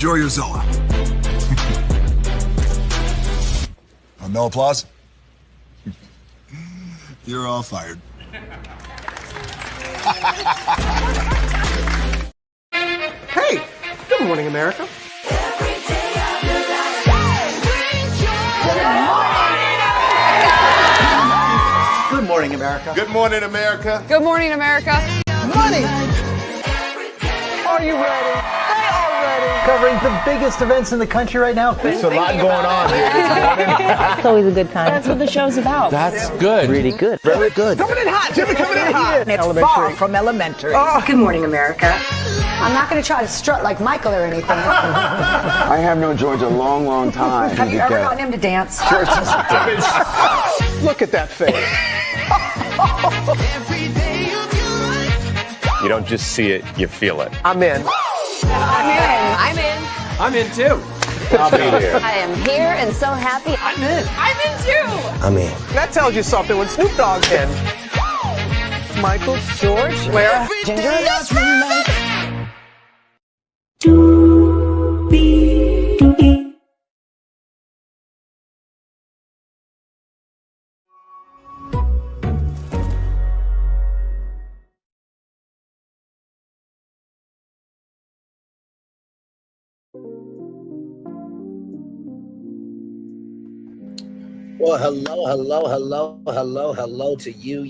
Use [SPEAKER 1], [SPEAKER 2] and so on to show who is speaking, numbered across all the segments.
[SPEAKER 1] enjoy your Zoa. No applause? You're all fired.
[SPEAKER 2] Hey, good morning, America. Good morning, America.
[SPEAKER 3] Good morning, America.
[SPEAKER 4] Good morning, America.
[SPEAKER 2] Money. Are you ready? They are ready. Covering the biggest events in the country right now.
[SPEAKER 3] There's a lot going on here.
[SPEAKER 5] It's always a good time. That's what the show's about.
[SPEAKER 3] That's good.
[SPEAKER 2] Really good. Very good.
[SPEAKER 3] Coming in hot, Jimmy, coming in hot.
[SPEAKER 6] It's far from elementary.
[SPEAKER 5] Oh.
[SPEAKER 6] Good morning, America.
[SPEAKER 7] I'm not going to try to strut like Michael or anything.
[SPEAKER 8] I have known George a long, long time.
[SPEAKER 6] Have you ever gotten him to dance?
[SPEAKER 2] Look at that face.
[SPEAKER 9] You don't just see it, you feel it.
[SPEAKER 2] I'm in.
[SPEAKER 4] I'm in.
[SPEAKER 2] I'm in too.
[SPEAKER 3] I'll be there.
[SPEAKER 5] I am here and so happy.
[SPEAKER 2] I'm in.
[SPEAKER 4] I'm in too.
[SPEAKER 8] I'm in.
[SPEAKER 2] That tells you something when Snoop Dogg's in. Michael, George, where? Ginger.
[SPEAKER 10] Well, hello to you,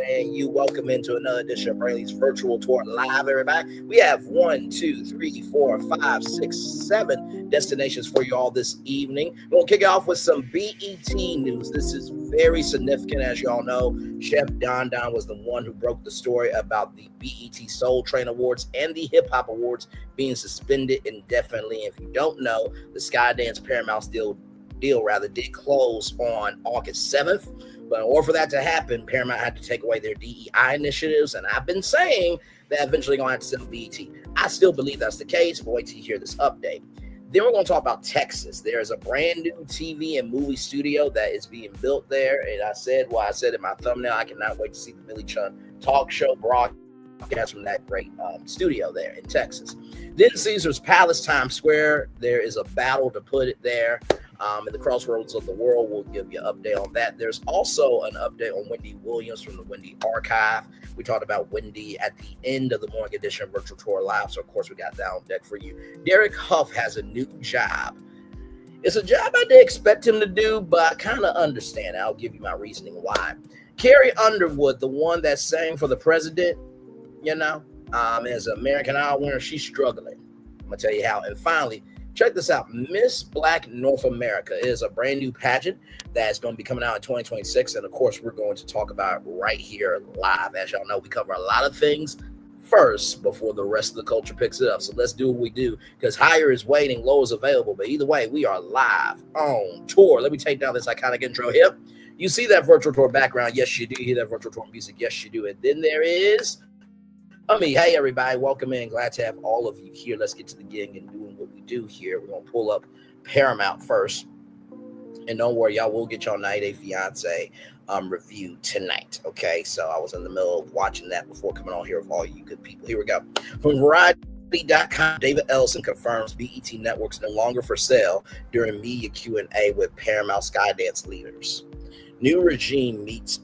[SPEAKER 10] and you. Welcome into another edition of Braylon's Virtual Tour Live, everybody. We have 1, 2, 3, 4, 5, 6, 7 destinations for you all this evening. We'll kick it off with some BET news. This is very significant, as you all know. Chef Don Don was the one who broke the story about the BET Soul Train Awards and the Hip Hop Awards being suspended indefinitely. If you don't know, the Skydance Paramount deal did close on August 7th. But in order for that to happen, Paramount had to take away their DEI initiatives. And I've been saying they're eventually going to have to sell BET. I still believe that's the case, but wait till you hear this update. Then we're going to talk about Texas. There's a brand new TV and movie studio that is being built there. And I said in my thumbnail, I cannot wait to see the Billy Chun talk show broadcast from that great studio there in Texas. Then Caesar's Palace, Times Square. There is a battle to put it there. In the crossroads of the world, we'll give you an update on that. There's also an update on Wendy Williams from the Wendy Archive. We talked about Wendy at the end of the morning edition of Virtual Tour Live, so of course we got that on deck for you. Derek Hough has a new job. It's a job I did expect him to do, but I kind of understand. I'll give you my reasoning why. Carrie Underwood, the one that sang for the president, as an American Idol winner, she's struggling. I'm going to tell you how. And finally, check this out. Miss Black North America is a brand new pageant that's going to be coming out in 2026. And of course, we're going to talk about it right here live. As y'all know, we cover a lot of things first before the rest of the culture picks it up. So let's do what we do, because higher is waiting, low is available. But either way, we are live on tour. Let me take down this iconic intro here. You see that virtual tour background? Yes, you do. You hear that virtual tour music? Yes, you do. And then there is me. Hey, everybody. Welcome in. Glad to have all of you here. Let's get to the gig and doing what we do here. We're going to pull up Paramount first. And don't worry, y'all, we'll get y'all 90 Day Fiance review tonight. Okay, so I was in the middle of watching that before coming on here with all you good people. Here we go. From Variety.com, David Ellison confirms BET Network's no longer for sale during media Q&A with Paramount Skydance leaders. New regime meets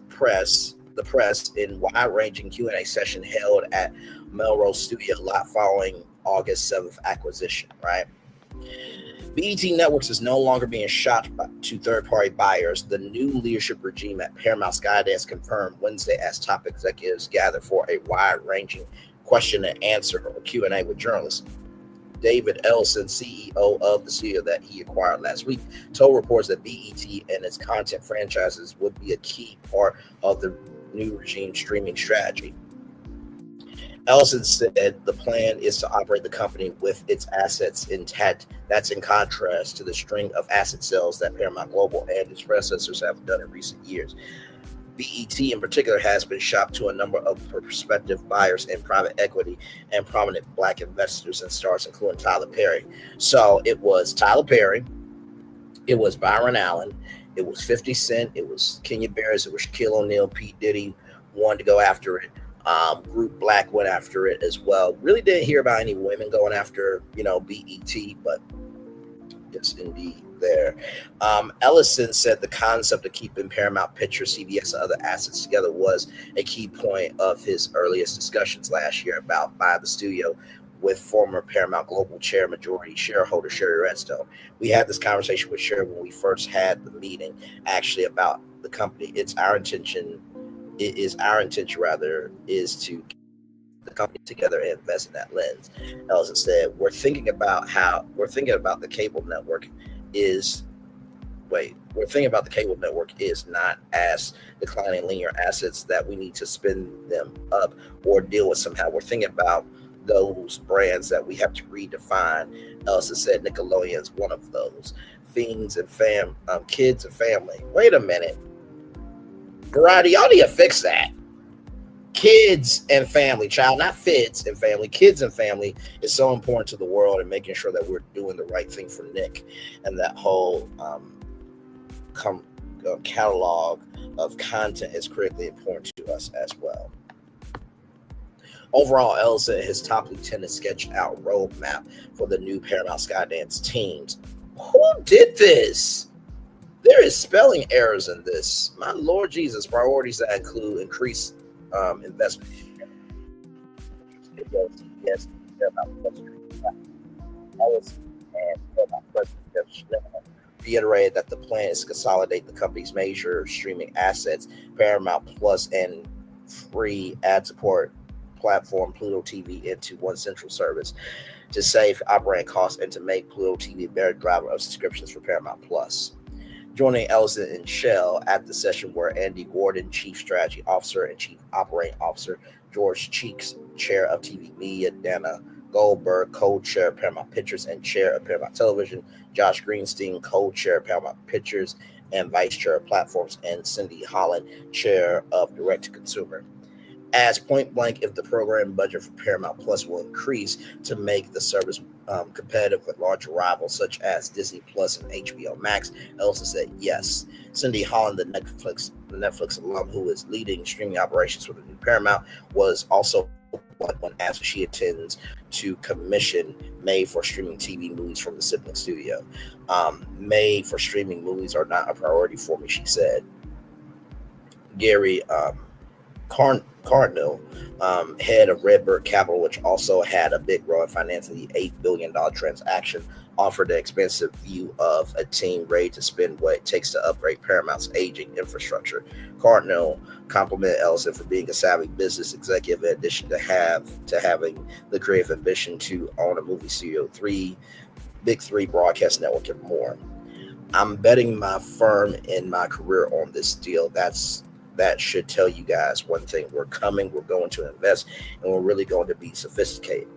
[SPEAKER 10] the press in wide-ranging Q&A session held at Melrose Studio Lot following August 7th acquisition, right? BET Networks is no longer being shot to third-party buyers. The new leadership regime at Paramount Skydance confirmed Wednesday as top executives gather for a wide-ranging question and answer or Q&A with journalists. David Ellison, CEO of the studio that he acquired last week, told reporters that BET and its content franchises would be a key part of the new regime streaming strategy. Ellison said the plan is to operate the company with its assets intact. That's in contrast to the string of asset sales that Paramount Global and its predecessors have done in recent years. BET in particular has been shopped to a number of prospective buyers in private equity and prominent Black investors and stars, including Tyler Perry. So it was Tyler Perry, it was Byron Allen, it was 50 Cent, it was Kenya Barris, it was Shaquille O'Neal, P. Diddy wanted to go after it. Group Black went after it as well. Really didn't hear about any women going after, BET, but yes, indeed there. Ellison said the concept of keeping Paramount Pictures, CBS, and other assets together was a key point of his earliest discussions last year about buying the studio with former Paramount Global Chair majority shareholder Sherry Redstone. We had this conversation with Sherry when we first had the meeting, actually, about the company. It is our intention to get the company together and invest in that lens. Ellison said, we're thinking about the cable network is not as declining linear assets that we need to spin them up or deal with somehow. We're thinking about those brands that we have to redefine. Ellison said Nickelodeon's one of those. Kids and family. Wait a minute. Variety, y'all need to fix that. Kids and family, child, not fids and family. Kids and family is so important to the world and making sure that we're doing the right thing for Nick and that whole catalog of content is critically important to us as well. Overall, Ellison and his top lieutenant sketched out a roadmap for the new Paramount Skydance teams. Who did this? There is spelling errors in this. My Lord Jesus, priorities that include increased investment. Yes, reiterated that the plan is to consolidate the company's major streaming assets, Paramount Plus and free ad support platform Pluto TV, into one central service to save operating costs and to make Pluto TV a better driver of subscriptions for Paramount Plus. Joining Ellison and Shell at the session were Andy Gordon, Chief Strategy Officer and Chief Operating Officer, George Cheeks, Chair of TV Media, Dana Goldberg, Co-Chair of Paramount Pictures and Chair of Paramount Television, Josh Greenstein, Co-Chair of Paramount Pictures and Vice Chair of Platforms, and Cindy Holland, Chair of Direct to Consumer. As point blank, if the program budget for Paramount Plus will increase to make the service competitive with larger rivals such as Disney Plus and HBO Max, Ellison said yes. Cindy Holland, the Netflix alum who is leading streaming operations for the new Paramount, was also when asked if she intends to commission made-for-streaming TV movies from the sibling studio. Made-for-streaming movies are not a priority for me, she said. Gary Cardinal, head of Redbird Capital, which also had a big role in financing the $8 billion transaction, offered an expensive view of a team ready to spend what it takes to upgrade Paramount's aging infrastructure. Cardinal complimented Ellison for being a savvy business executive, in addition to having the creative ambition to own a movie studio, Big Three broadcast network, and more. I'm betting my firm and my career on this deal. That should tell you guys one thing. We're going to invest, and we're really going to be sophisticated,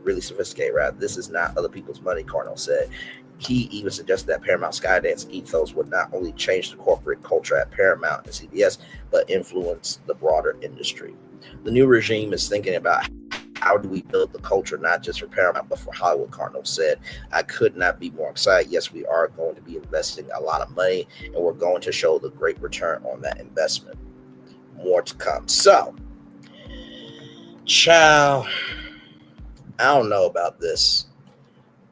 [SPEAKER 10] right? This is not other people's money, Cardinal said. He even suggested that Paramount Skydance ethos would not only change the corporate culture at Paramount and CBS, but influence the broader industry. The new regime is thinking about how do we build the culture, not just for Paramount, but for Hollywood, Cardinal said. I could not be more excited. Yes, we are going to be investing a lot of money, and we're going to show the great return on that investment. More to come. So, child, I don't know about this.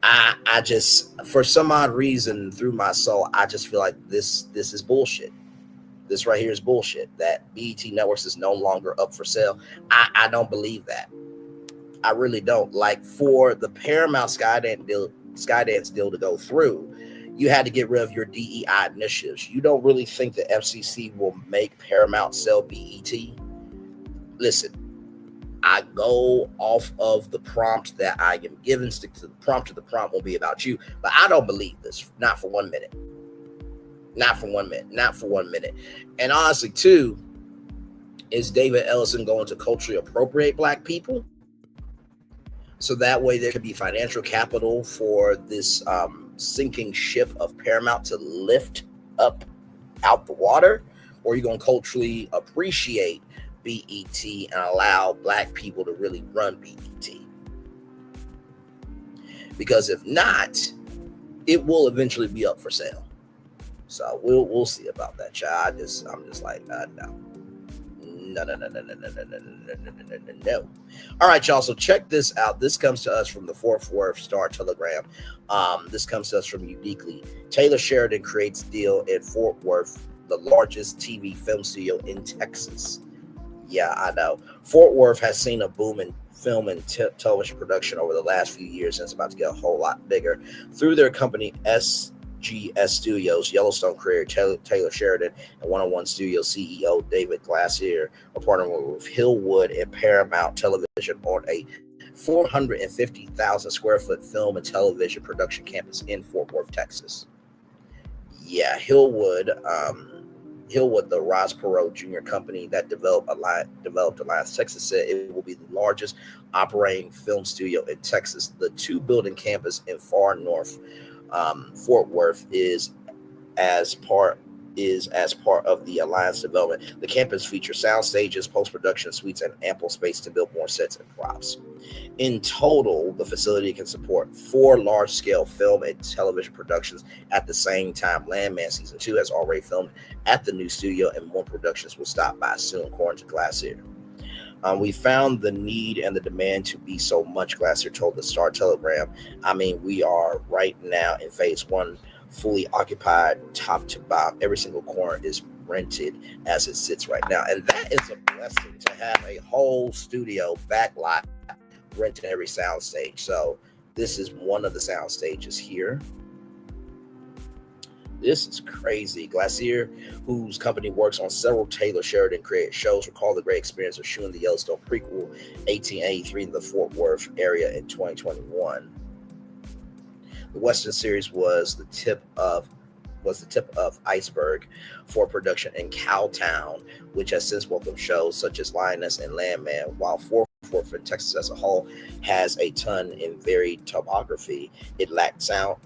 [SPEAKER 10] I just, for some odd reason, through my soul, I just feel like this is bullshit. This right here is bullshit. That BET Networks is no longer up for sale. I don't believe that. I really don't. Like, for the Paramount Skydance deal to go through, you had to get rid of your DEI initiatives. You don't really think the FCC will make Paramount sell BET? Listen, I go off of the prompt that I am given, stick to the prompt. The prompt will be about you, but I don't believe this. Not for 1 minute. Not for 1 minute. Not for 1 minute. And honestly, too, is David Ellison going to culturally appropriate Black people? So that way there could be financial capital for this sinking ship of Paramount to lift up out the water? Or are you going to culturally appreciate BET and allow Black people to really run BET? Because if not, it will eventually be up for sale. So we'll see about that, child. I'm just like, No. All right, y'all. So check this out. This comes to us from the Fort Worth Star Telegram. This comes to us from Uniquely. Taylor Sheridan creates deal in Fort Worth, the largest TV film studio in Texas. Yeah, I know. Fort Worth has seen a boom in film and television production over the last few years, and it's about to get a whole lot bigger. Through their company SGS Studios, Yellowstone creator Taylor Sheridan and 101 Studios CEO David Glacier are partnering with Hillwood and Paramount Television on a 450,000 square foot film and television production campus in Fort Worth, Texas. Yeah, Hillwood, the Ross Perot Jr. company that developed Alliance Texas, said it will be the largest operating film studio in Texas. The two-building campus in far north Fort Worth is as part of the Alliance development. The campus features sound stages, post-production suites, and ample space to build more sets and props. In total, the facility can support 4 large-scale film and television productions at the same time. Landman Season 2 has already filmed at the new studio, and more productions will stop by soon, according to Glacier. We found the need and the demand to be so much, Glacier told the Star Telegram. I mean, we are right now in phase 1, fully occupied top to bottom. Every single corner is rented as it sits right now. And that is a blessing to have a whole studio backlot renting every sound stage. So this is one of the sound stages here. This is crazy. Glacier, whose company works on several Taylor Sheridan created shows, recalled the great experience of shooting the Yellowstone prequel 1883 in the Fort Worth area in 2021. The Western series was the tip of iceberg for production in Cowtown, which has since welcomed shows such as Lioness and Landman. While Fort Worth and Texas as a whole has a ton in varied topography, it lacks sound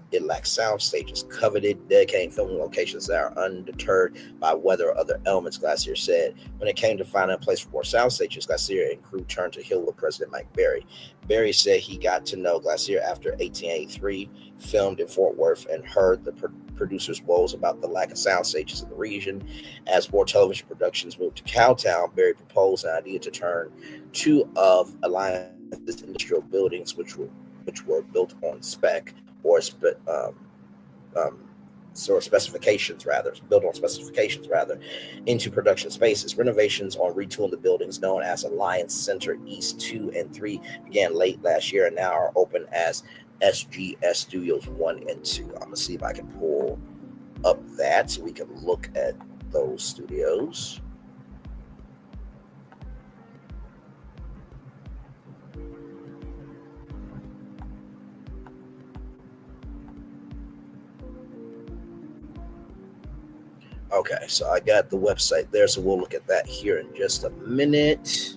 [SPEAKER 10] stages, coveted, dedicated filming locations that are undeterred by weather or other elements, Glacier said. When it came to finding a place for more sound stages, Glacier and crew turned to Hillwood president Mike Berry. Berry said he got to know Glacier after 1883, filmed in Fort Worth, and heard the producers' woes about the lack of sound stages in the region. As more television productions moved to Cowtown, Berry proposed an idea to turn 2 of Alliance's industrial buildings, which were built on spec or specifications rather, into production spaces. Renovations on retooling the buildings known as Alliance Center East 2 and 3 began late last year and now are open as SGS Studios 1 and 2. I'm going to see if I can pull up that so we can look at those studios. Okay, so I got the website there, so we'll look at that here in just a minute.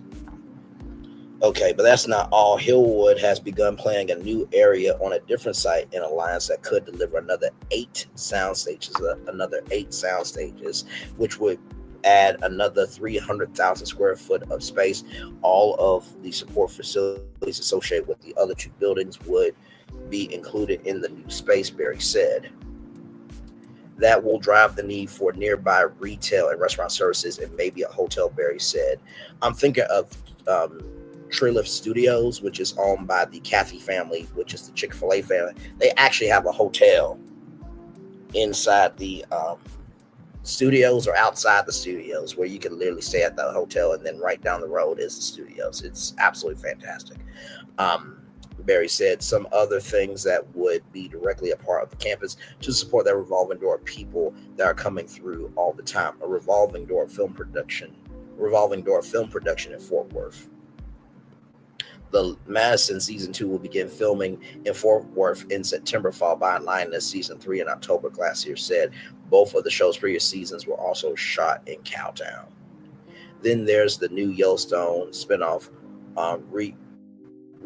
[SPEAKER 10] Okay, but that's not all. Hillwood has begun planning a new area on a different site in Alliance that could deliver another 8 sound stages, which would add another 300,000 square foot of space. All of the support facilities associated with the other 2 buildings would be included in the new space, Berry said. That will drive the need for nearby retail and restaurant services and maybe a hotel, Berry said. I'm thinking of Triliff Studios, which is owned by the Cathy family, which is the Chick-fil-A family. They actually have a hotel inside the studios or outside the studios where you can literally stay at the hotel, and then right down the road is the studios. It's absolutely fantastic. Berry said some other things that would be directly a part of the campus to support that revolving door of people that are coming through all the time. A revolving door film production in Fort Worth. The Madison Season 2 will begin filming in Fort Worth in September, followed by Lioness Season 3 in October, Glacier said. Both of the show's previous seasons were also shot in Cowtown. Then there's the new Yellowstone spinoff,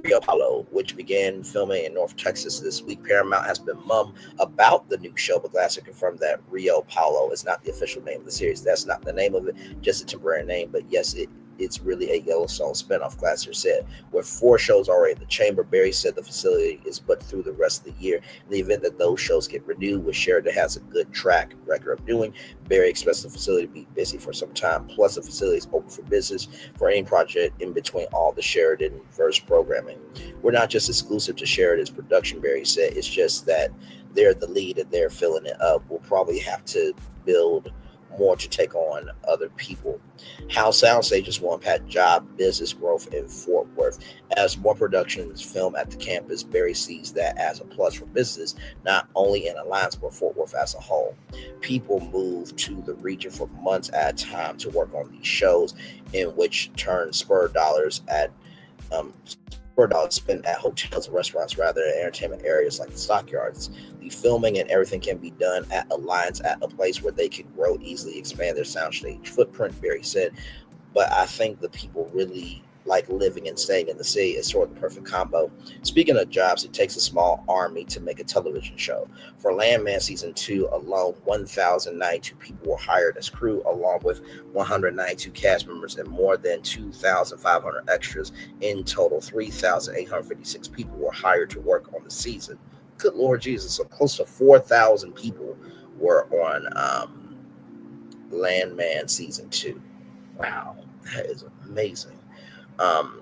[SPEAKER 10] Rio Paulo, which began filming in North Texas this week. Paramount has been mum about the new show, but Glacier confirmed that Rio Paulo is not the official name of the series. That's not the name of it, just a temporary name. But yes, it it's really a Yellowstone spinoff, Glacier said. With 4 shows already in the chamber, Barry said the facility is booked through the rest of the year. In the event that those shows get renewed, which Sheridan has a good track record of doing, Barry expects the facility to be busy for some time. Plus, the facility is open for business for any project in between all the Sheridan-verse programming. We're not just exclusive to Sheridan's production, Barry said. It's just that they're the lead and they're filling it up. We'll probably have to build more to take on other people. How Soundstages will impact job business growth in Fort Worth. As more productions film at the campus, Barry sees that as a plus for business, not only in Alliance, but Fort Worth as a whole. People move to the region for months at a time to work on these shows, in which turn spur dollars spent at hotels and restaurants rather than entertainment areas like the stockyards. The filming and everything can be done at Alliance, at a place where they can grow, easily expand their soundstage footprint, Barry said. But I think the people really like living and staying in the city. It's sort of the perfect combo. Speaking of jobs, it takes a small army to make a television show. For Landman Season 2 alone, 1,092 people were hired as crew, along with 192 cast members and more than 2,500 extras. In total, 3,856 people were hired to work on the season. Good Lord Jesus. So close to 4,000 people were on Landman Season 2. Wow, that is amazing.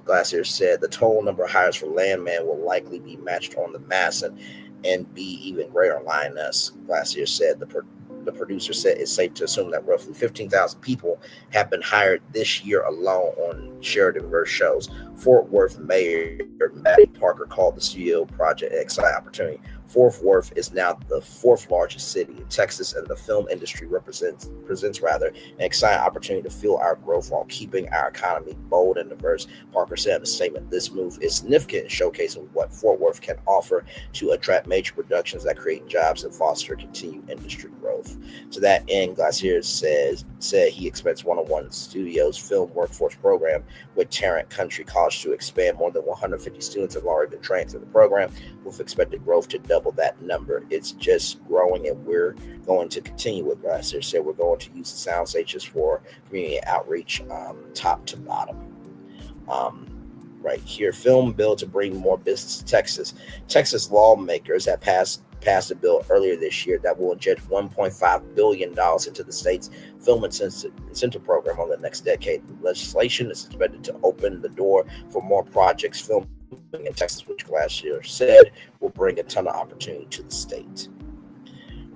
[SPEAKER 10] Glacier said the total number of hires for Landman will likely be matched on the mass and be even greater on Lioness. Glacier said the producer said it's safe to assume that roughly 15,000 people have been hired this year alone on Sheridan-verse shows. Fort Worth Mayor Matty Parker called the studio project an exciting opportunity. Fort Worth is now the 4th largest city in Texas, and the film industry presents an exciting opportunity to fuel our growth while keeping our economy bold and diverse. Parker said in a statement, this move is significant in showcasing what Fort Worth can offer to attract major productions that create jobs and foster continued industry growth. To that end, Glacier said he expects 101 Studios film workforce program with Tarrant Country College to expand. More than 150 students have already been trained through the program, with expected growth to double that number. It's just growing, and we're going to continue with Glacier said. We're going to use the sound stages for community outreach, top to bottom. Right here, film bill to bring more business to Texas. Texas lawmakers have passed a bill earlier this year that will inject $1.5 billion into the state's film incentive program over the next decade. The legislation is expected to open the door for more projects filmed in Texas, which Glacier said will bring a ton of opportunity to the state.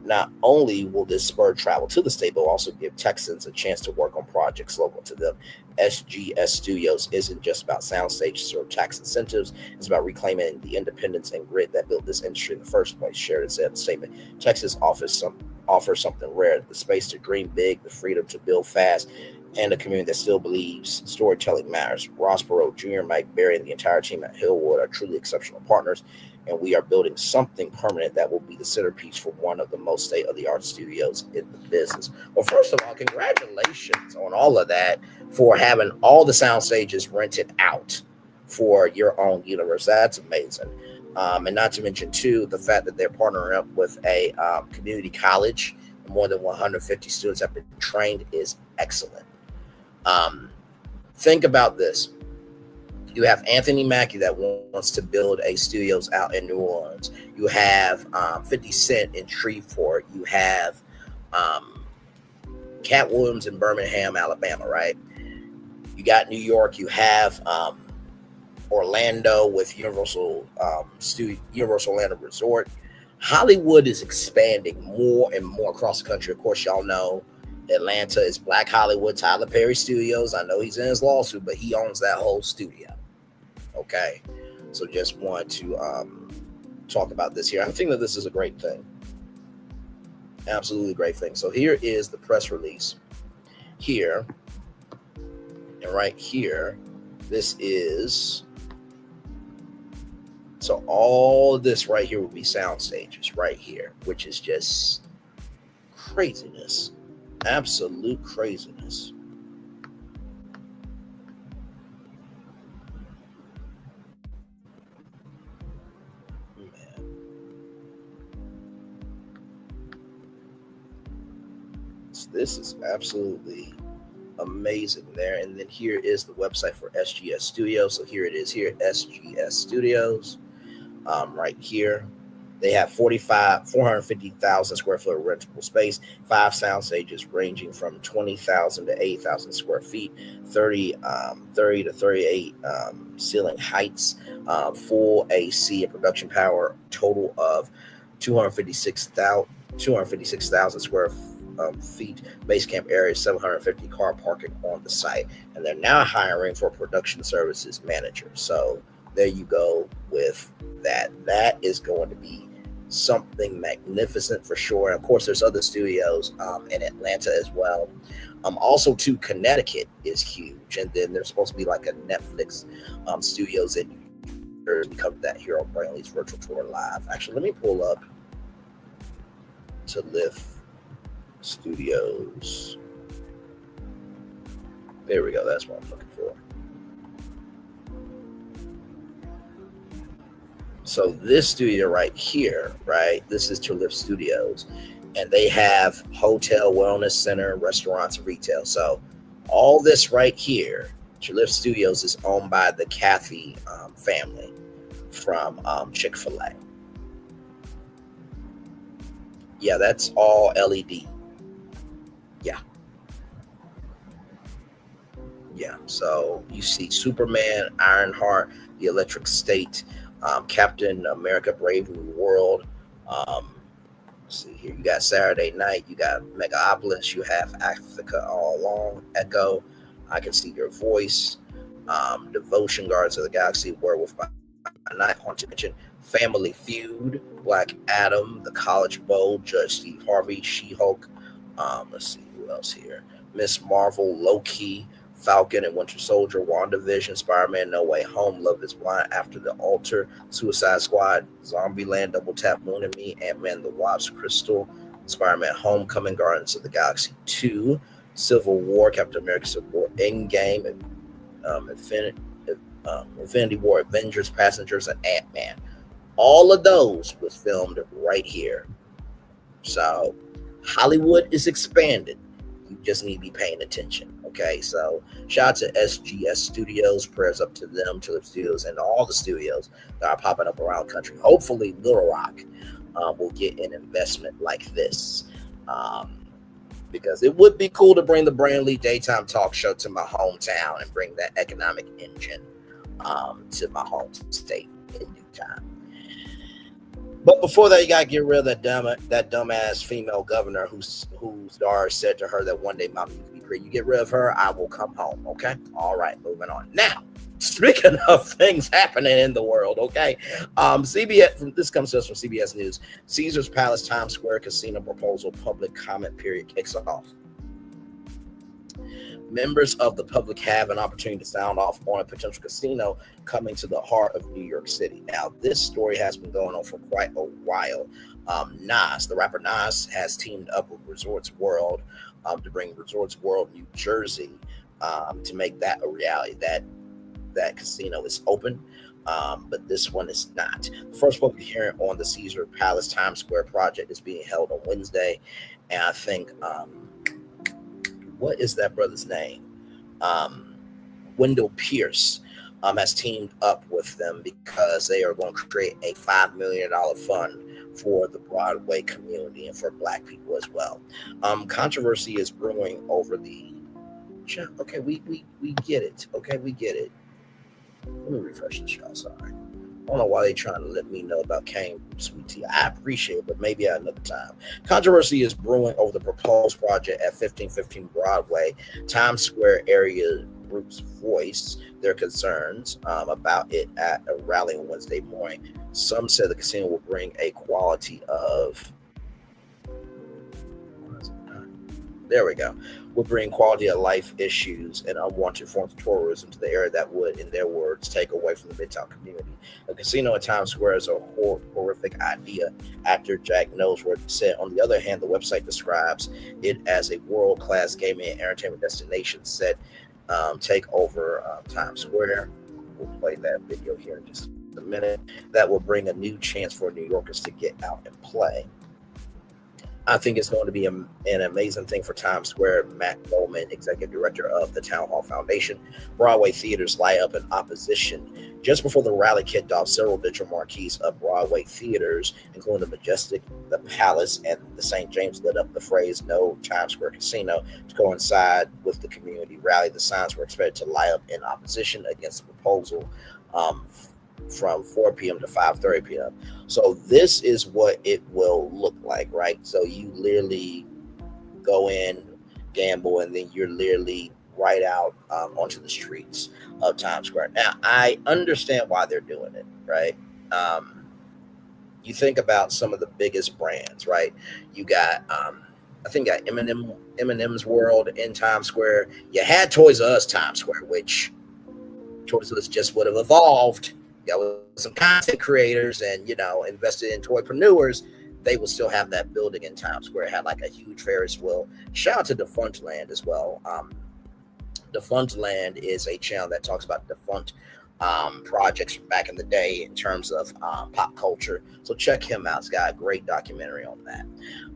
[SPEAKER 10] Not only will this spur travel to the state, but will also give Texans a chance to work on projects local to them. SGS Studios isn't just about sound stages or tax incentives. It's about reclaiming the independence and grit that built this industry in the first place, Sheridan said in a statement. Texas offers something rare, the space to dream big, the freedom to build fast, and a community that still believes storytelling matters. Ross Perot Jr., Mike Berry, and the entire team at Hillwood are truly exceptional partners, and we are building something permanent that will be the centerpiece for one of the most state-of-the-art studios in the business. Well, first of all, congratulations on all of that for having all the sound stages rented out for your own universe. That's amazing. And not to mention, too, the fact that they're partnering up with a community college. More than 150 students have been trained is excellent. Think about this. You have Anthony Mackie that wants to build a studios out in New Orleans. You have 50 Cent in Shreveport. You have Cat Williams in Birmingham, Alabama, right? You got New York. You have Orlando with Universal Orlando Resort. Hollywood is expanding more and more across the country. Of course, y'all know Atlanta is Black Hollywood, Tyler Perry Studios. I know he's in his lawsuit, but he owns that whole studio. Okay, so just want to talk about this here. I think that this is a great thing. Absolutely great thing. So here is the press release. Here, and right here, this is... So all of this right here will be sound stages right here, which is just craziness. Absolute craziness. Man. This is absolutely amazing there. And then here is the website for SGS Studios. So here it is here, SGS Studios. Right here. They have 450,000 square foot of rentable space, 5 sound stages ranging from 20,000 to 8,000 square feet, 30 to 38 ceiling heights, full AC and production power, total of 256,000 square feet, base camp area, 750 car parking on the site. And they're now hiring for a production services manager. So there you go with that. That is going to be something magnificent for sure. And of course, there's other studios in Atlanta as well. Also, too, Connecticut is huge. And then there's supposed to be like a Netflix studios in New Jersey. We covered that here on Braylon Lee's Virtual Tour Live. Actually, let me pull up to Lift Studios. There we go. That's what I'm looking for. So this studio right here, right? This is Lift Studios, and they have hotel, wellness center, restaurants, and retail. So all this right here, Lift Studios, is owned by the Cathy family from Chick-fil-A. Yeah, that's all LED. Yeah. So you see Superman, Ironheart, the Electric State, Captain America, Brave New World. Let's see here. You got Saturday Night. You got Megapolis. You have Africa All Along. Echo. I Can See Your Voice. Devotion, Guardians of the Galaxy, Werewolf by Night, Haunted Mansion, Family Feud, Black Adam, The College Bowl, Judge Steve Harvey, She-Hulk. Let's see who else here. Miss Marvel, Loki, Falcon and Winter Soldier, WandaVision, Spider-Man No Way Home, Love is Blind, After the Altar, Suicide Squad, Zombieland, Double Tap, Moon and Me, Ant-Man the Wasp, Crystal, Spider-Man Homecoming, Guardians of the Galaxy 2, Civil War, Captain America Civil War, Endgame, Infinity War, Avengers, Passengers, and Ant-Man. All of those was filmed right here. So Hollywood is expanded. You just need to be paying attention. Okay, so shout out to SGS Studios. Prayers up to them, Tulip Studios, and all the studios that are popping up around the country. Hopefully, Little Rock will get an investment like this, because it would be cool to bring the Braylon Lee Daytime Talk Show to my hometown and bring that economic engine to my home state in due time. But before that, you gotta get rid of that dumbass female governor whose daughter said to her that one day mommy could be great. You get rid of her, I will come home. Okay. All right, moving on. Now, speaking of things happening in the world, okay. CBS, this comes to us from CBS News. Caesars Palace Times Square Casino proposal public comment period kicks off. Members of the public have an opportunity to sound off on a potential casino coming to the heart of New York City. Now, this story has been going on for quite a while. Nas, the rapper Nas, has teamed up with Resorts World to bring Resorts World New Jersey to make that a reality. That casino is open, but this one is not. The first public hearing on the Caesar Palace Times Square project is being held on Wednesday, and I think what is that brother's name? Wendell Pierce has teamed up with them because they are going to create a $5 million fund for the Broadway community and for Black people as well. Controversy is brewing over the. Okay, we get it. Okay, we get it. Let me refresh this, y'all. Sorry. I don't know why they're trying to let me know about Kane Sweet Tea. I appreciate it, but maybe at another time. Controversy is brewing over the proposed project at 1515 Broadway. Times Square area groups voiced their concerns about it at a rally on Wednesday morning. Some said the casino will bring a quality of. There we go. Will bring quality of life issues and unwanted forms of tourism to the area that would, in their words, take away from the Midtown community. A casino in Times Square is a horrific idea, actor Jack Noseworth said. On the other hand, the website describes it as a world-class gaming and entertainment destination set take over Times Square. We'll play that video here in just a minute. That will bring a new chance for New Yorkers to get out and play. I think it's going to be an amazing thing for Times Square. Matt Bowman, executive director of the Town Hall Foundation. Broadway theaters light up in opposition. Just before the rally kicked off, several digital marquees of Broadway theaters, including the Majestic, the Palace, and the St. James, lit up the phrase "No Times Square Casino" to coincide with the community rally. The signs were expected to light up in opposition against the proposal from 4 p.m. to 5:30 p.m. So this is what it will look like, right? So you literally go in, gamble, and then you're literally right out onto the streets of Times Square. Now, I understand why they're doing it, right? You think about some of the biggest brands, right? You got, I think, got Eminem's World in Times Square. You had Toys R Us Times Square, which Toys R Us just would have evolved. With some content creators and, invested in toypreneurs, they will still have that building in Times Square. It had like a huge Ferris wheel. Shout out to Defunct Land as well. Defunct Land is a channel that talks about defunct projects from back in the day in terms of pop culture. So check him out. It's got a great documentary on that.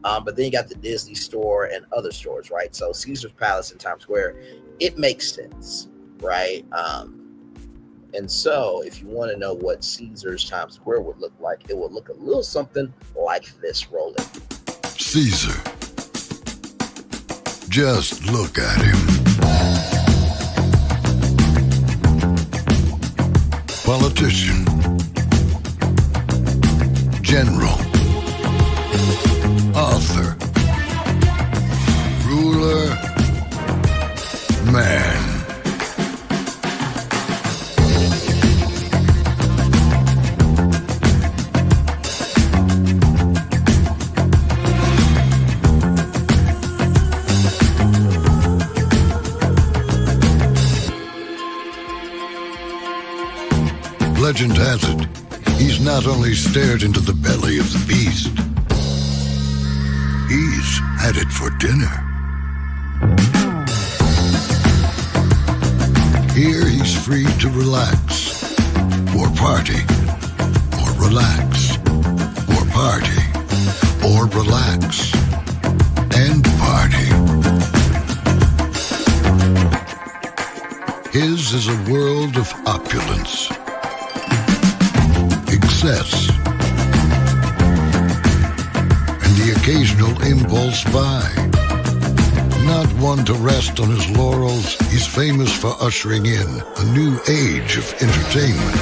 [SPEAKER 10] But then you got the Disney store and other stores, right? So Caesar's Palace in Times Square, it makes sense, right? And so if you want to know what Caesar's Times Square would look like, it would look a little something like this. Rolling.
[SPEAKER 1] Caesar. Just look at him. Politician. General. Author. Ruler. Man. Legend has it, he's not only stared into the belly of the beast, he's had it for dinner. Here he's free to relax, or party, or relax, or party, or relax, and party. His is a world of opulence, excess, and the occasional impulse buy. Not one to rest on his laurels, he's famous for ushering in a new age of entertainment.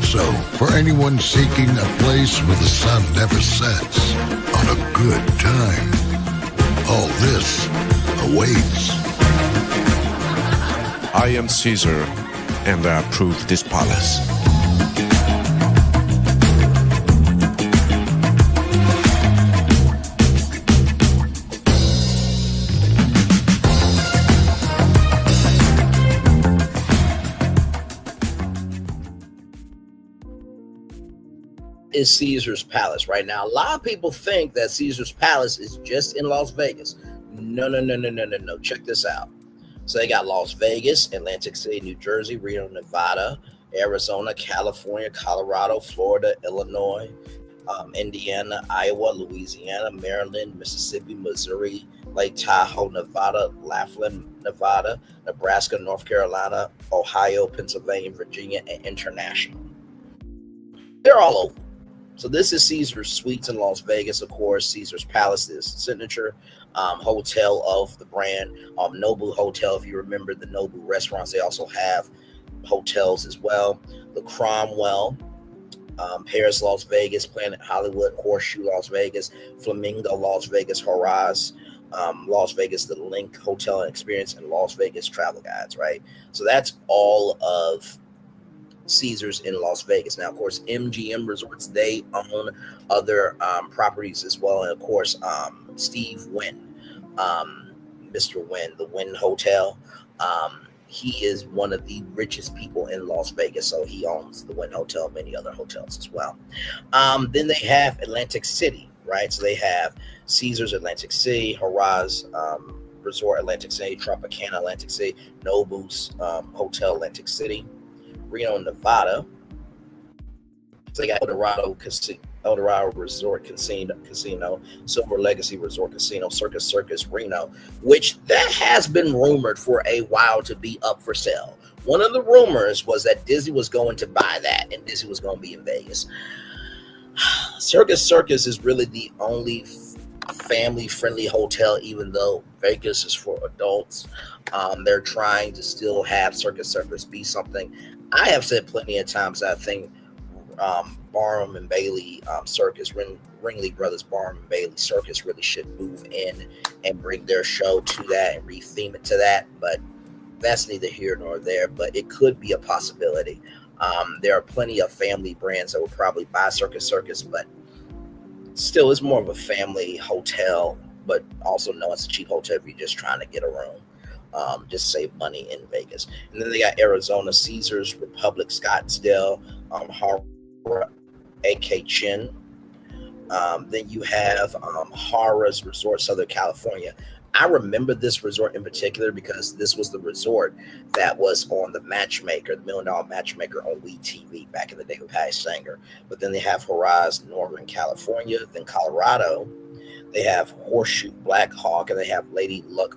[SPEAKER 1] So, for anyone seeking a place where the sun never sets on a good time, all this awaits.
[SPEAKER 9] I am Caesar, and I approve this palace.
[SPEAKER 10] Is Caesar's Palace right now? A lot of people think that Caesar's Palace is just in Las Vegas. No. Check this out. So they got Las Vegas, Atlantic City, New Jersey, Reno, Nevada, Arizona, California, Colorado, Florida, Illinois, Indiana, Iowa, Louisiana, Maryland, Mississippi, Missouri, Lake Tahoe, Nevada, Laughlin, Nevada, Nebraska, North Carolina, Ohio, Pennsylvania, Virginia, and international. They're all over. So this is Caesar's Suites in Las Vegas, of course. Caesar's Palace is signature hotel of the brand. Nobu Hotel, if you remember the Nobu restaurants, they also have hotels as well. The Cromwell, Paris, Las Vegas, Planet Hollywood, Horseshoe, Las Vegas, Flamingo, Las Vegas, Horaz, Las Vegas, the Link Hotel and Experience, and Las Vegas Travel Guides, right? So that's all of Caesars in Las Vegas. Now, of course, MGM Resorts, they own other properties as well. And of course, Steve Wynn, Mr. Wynn, the Wynn Hotel, he is one of the richest people in Las Vegas. So he owns the Wynn Hotel, many other hotels as well. Then they have Atlantic City, right? So they have Caesars Atlantic City, Horaz Resort Atlantic City, Tropicana Atlantic City, Nobu's Hotel Atlantic City, Reno, Nevada. So they got Eldorado Eldorado Resort Casino, Silver Legacy Resort Casino, Circus Reno, which that has been rumored for a while to be up for sale. One of the rumors was that Disney was going to buy that, and Disney was going to be in Vegas. Circus is really the only family-friendly hotel, even though Vegas is for adults. They're trying to still have Circus be something. I have said plenty of times that I think Barnum and Bailey Circus, Ringling Brothers Barnum and Bailey Circus really should move in and bring their show to that and retheme it to that, but that's neither here nor there, but it could be a possibility. There are plenty of family brands that would probably buy Circus, but still it's more of a family hotel, but also know it's a cheap hotel if you're just trying to get a room. Just save money in Vegas. And then they got Arizona, Caesars, Republic, Scottsdale, Hara, AK Chin. Then you have Hara's Resort, Southern California. I remember this resort in particular because this was the resort that was on the Matchmaker, the $1 Million Matchmaker on WeTV back in the day with Patty Sanger. But then they have Horaz, Northern California. Then Colorado, they have Horseshoe Black Hawk, and they have Lady Luck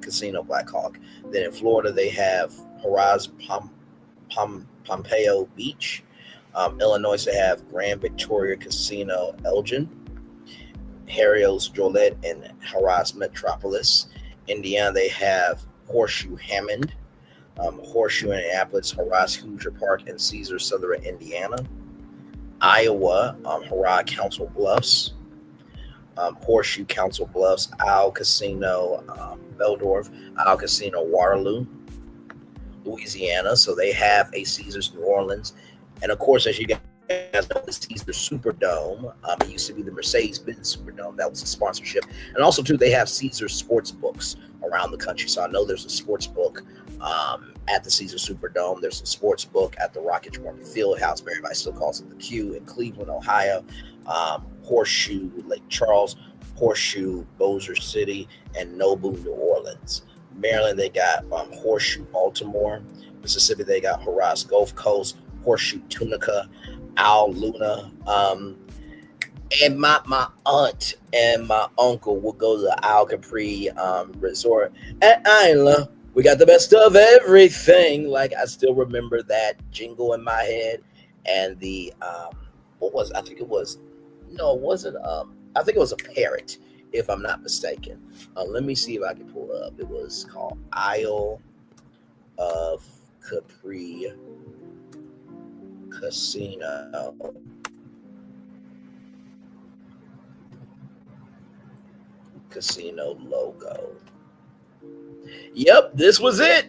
[SPEAKER 10] Casino Black Hawk. Then in Florida, they have Horaz Pompeo Beach. Illinois, they have Grand Victoria Casino Elgin, Harrio's Joliet, and Horaz Metropolis. Indiana, they have Horseshoe Hammond, Horseshoe Indianapolis, Horaz Hoosier Park, and Caesars Southern Indiana. Iowa, Horaz Council Bluffs, Horseshoe Council Bluffs, Isle Casino Beldorf, Isle Casino Waterloo. Louisiana, so they have a Caesars New Orleans. And of course, as you guys know, the Caesars Superdome. It used to be the Mercedes-Benz Superdome. That was a sponsorship. And also, too, they have Caesars sports books around the country. So I know there's a sports book at the Caesars Superdome. There's a sports book at the Rocket Morgan Fieldhouse, but everybody still calls it the Q, in Cleveland, Ohio. Horseshoe Lake Charles, Horseshoe Bossier City, and Nobu New Orleans. Maryland, they got Horseshoe Baltimore. Mississippi, they got Horaz Gulf Coast, Horseshoe Tunica, Owl Luna. And my aunt and my uncle will go to the Owl Capri Resort at Isla. We got the best of everything. Like, I still remember that jingle in my head. And the what was it? I think it was I think it was a parrot, if I'm not mistaken. Let me see if I can pull it up. It was called Isle of Capri Casino. Casino logo. Yep, this was it.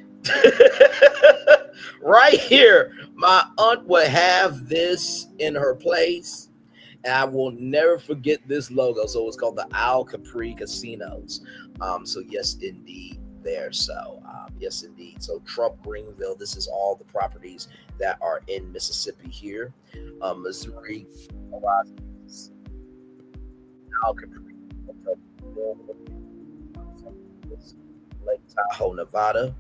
[SPEAKER 10] Right here. My aunt would have this in her place, and I will never forget this logo. So it's called the Owl Capri Casinos. So yes, indeed, there. So yes, indeed. So Trump, Greenville, this is all the properties that are in Mississippi here. Missouri, Owl Capri, Lake Tahoe, Nevada.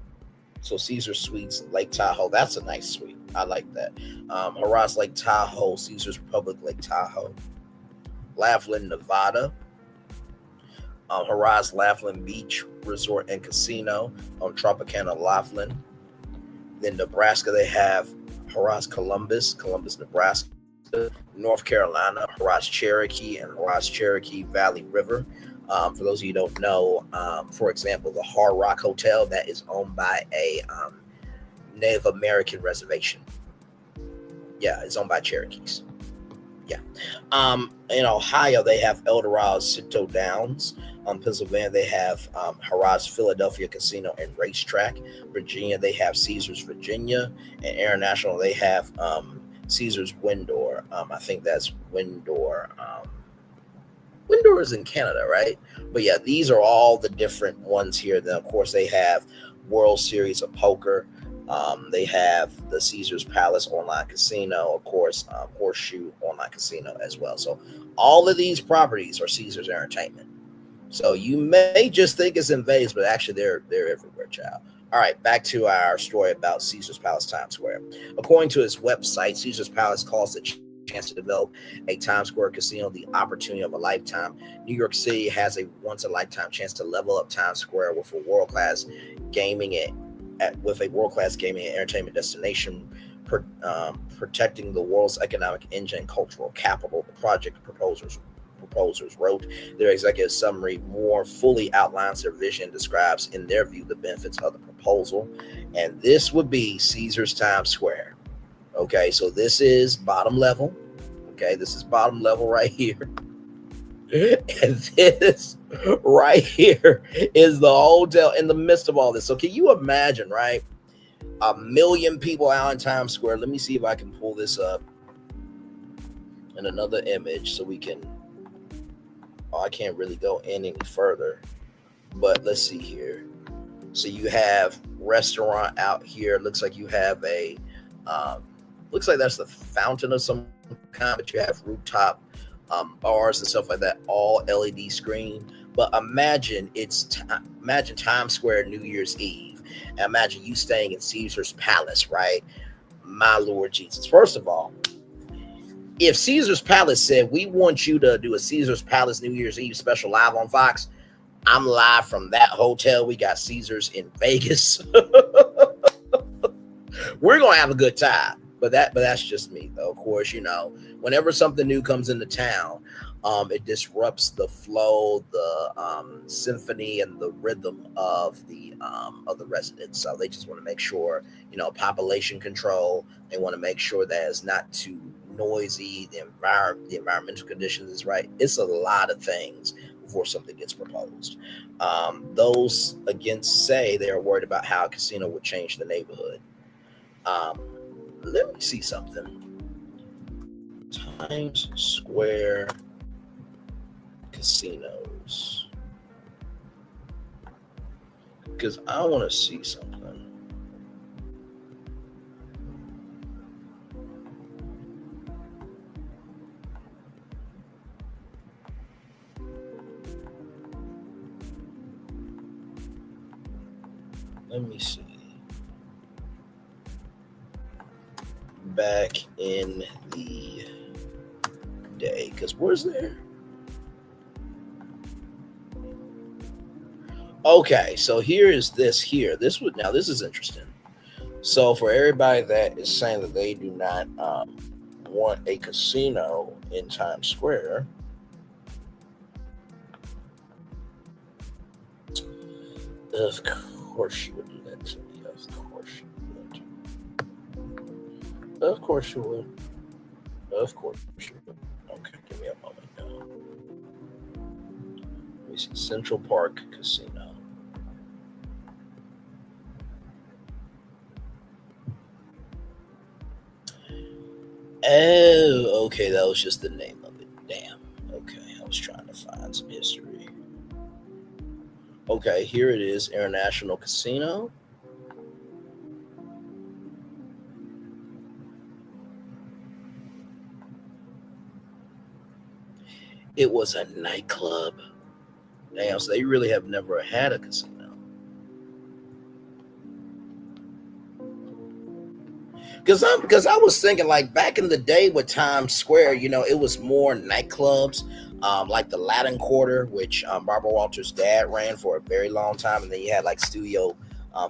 [SPEAKER 10] So Caesar Suites, Lake Tahoe. That's a nice suite. I like that. Horaz Lake Tahoe, Caesars Republic Lake Tahoe. Laughlin, Nevada. Horaz Laughlin Beach Resort and Casino on Tropicana Laughlin. Then Nebraska, they have Horaz Columbus, Nebraska. North Carolina, Horaz Cherokee and Horaz Cherokee Valley River. For those of you who don't know, for example, the Hard Rock Hotel, that is owned by a Native American reservation. Yeah, it's owned by Cherokees. Yeah. In Ohio, they have Eldorado Cito Downs. Pennsylvania, they have Horaz Philadelphia Casino and Racetrack. Virginia, they have Caesars Virginia. And International, they have Caesars Windor. I think that's Windor. Windor is in Canada, right? But yeah, these are all the different ones here. Then, of course, they have World Series of Poker. They have the Caesars Palace Online Casino, of course, Horseshoe Online Casino as well. So all of these properties are Caesars Entertainment. So you may just think it's in Vegas, but actually they're everywhere, child. All right, back to our story about Caesars Palace Times Square. According to its website, Caesars Palace calls the chance to develop a Times Square casino, the opportunity of a lifetime. New York City has a once-a-lifetime chance to level up Times Square with a world-class gaming and entertainment destination, protecting the world's economic engine and cultural capital. The project proposers wrote their executive summary more fully outlines their vision, describes in their view the benefits of the proposal, and this would be Caesars Times Square. Okay, so this is bottom level. Okay, this is bottom level right here. And this right here is the hotel in the midst of all this. So can you imagine, right? 1 million people out in Times Square. Let me see if I can pull this up in another image so we can. Oh, I can't really go in any further, but let's see here. So you have restaurant out here. Looks like you have a. Looks like that's the fountain of some kind, but you have rooftop bars and stuff like that, all LED screen. But imagine imagine Times Square New Year's Eve. And imagine you staying in Caesar's Palace, right? My Lord Jesus. First of all, if Caesar's Palace said, we want you to do a Caesar's Palace New Year's Eve special live on Fox, I'm live from that hotel. We got Caesars in Vegas. We're going to have a good time. But that's just me, though. Of course, you know, whenever something new comes into town, it disrupts the flow, the symphony, and the rhythm of the residents. So they just want to make sure, you know, population control. They want to make sure that it's not too noisy. The environmental conditions is right. It's a lot of things before something gets proposed. Those against say they are worried about how a casino would change the neighborhood. Let me see something. Times Square casinos. Because I want to see something. Let me see. Back in the day, because where's there? Okay, so here is this here. This is interesting. So for everybody that is saying that they do not want a casino in Times Square, of course you would do that to me. Of course you would. Of course you would. Okay, give me a moment now. Let me see. Central Park Casino. Oh, okay, that was just the name of it. Damn. Okay, I was trying to find some history. Okay, here it is, International Casino. It was a nightclub. Damn, so they really have never had a casino. Because I was thinking, like, back in the day with Times Square, you know, it was more nightclubs, like the Latin Quarter, which Barbara Walters' dad ran for a very long time. And then you had like Studio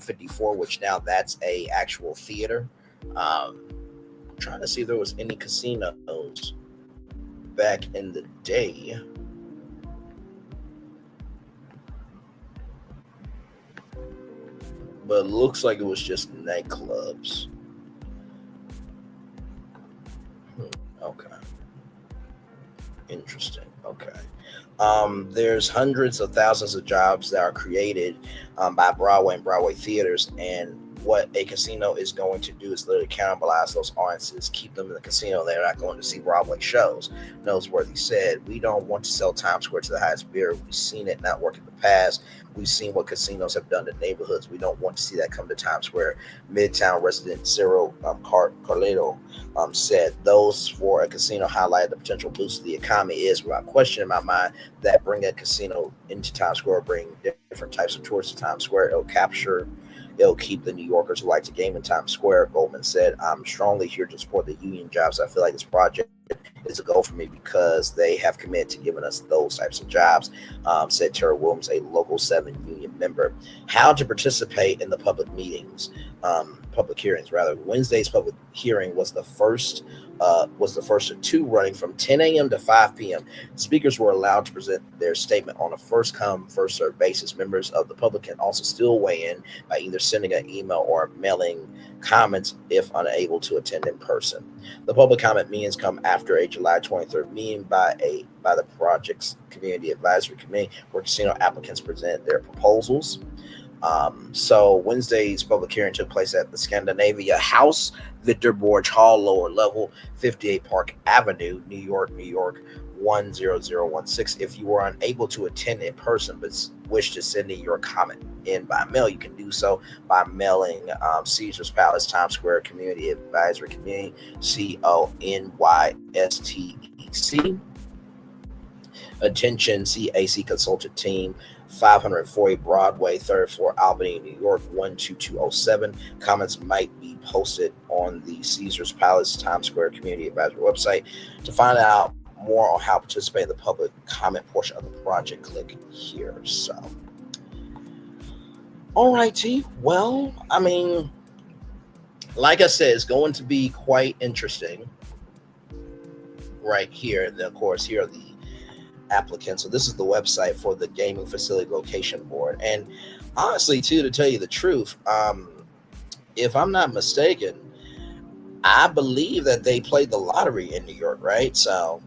[SPEAKER 10] 54, which now that's a actual theater. I'm trying to see if there was any casinos back in the day. But it looks like it was just nightclubs. Okay. Interesting. Okay. There's hundreds of thousands of jobs that are created by Broadway and Broadway theaters, and what a casino is going to do is literally cannibalize those audiences, keep them in the casino. They're not going to see Broadway shows. Noseworthy said, we don't want to sell Times Square to the highest bidder. We've seen it not work in the past. We've seen what casinos have done to neighborhoods. We don't want to see that come to Times Square. Midtown resident Cyril Carleto said, those for a casino highlight the potential boost to the economy is, without question in my mind, that bring a casino into Times Square, bring different types of tourists to Times Square. It'll capture It'll keep the New Yorkers who like to game in Times Square. Goldman said, I'm strongly here to support the union jobs. I feel like this project is a goal for me because they have committed to giving us those types of jobs, said Terry Williams, a Local 7 union member. How to participate in the public meetings, public hearings, rather. Wednesday's public hearing was the first of two, running from 10 a.m. to 5 p.m. Speakers were allowed to present their statement on a first-come, first-served basis. Members of the public can also still weigh in by either sending an email or mailing comments if unable to attend in person. The public comment meetings come after a July 23rd meeting by the project's Community Advisory Committee, where casino applicants present their proposals. So Wednesday's public hearing took place at the Scandinavia House, Victor Borge Hall, lower level, 58 Park Avenue, New York 10016. If you are unable to attend in person but wish to send in your comment in by mail, you can do so by mailing Caesar's Palace, Times Square Community Advisory Committee, CONYSTEC. Attention CAC Consultant Team, 540 Broadway, 3rd floor, Albany, New York, 12207. Comments might be posted on the Caesar's Palace Times Square Community Advisory website. To find out more on how to participate in the public comment portion of the project, click here. So, all righty. Well, I mean, like I said, it's going to be quite interesting right here. And then, of course, here are the applicants. So this is the website for the Gaming Facility Location Board. And honestly, too, to tell you the truth, if I'm not mistaken, I believe that they played the lottery in New York, right? So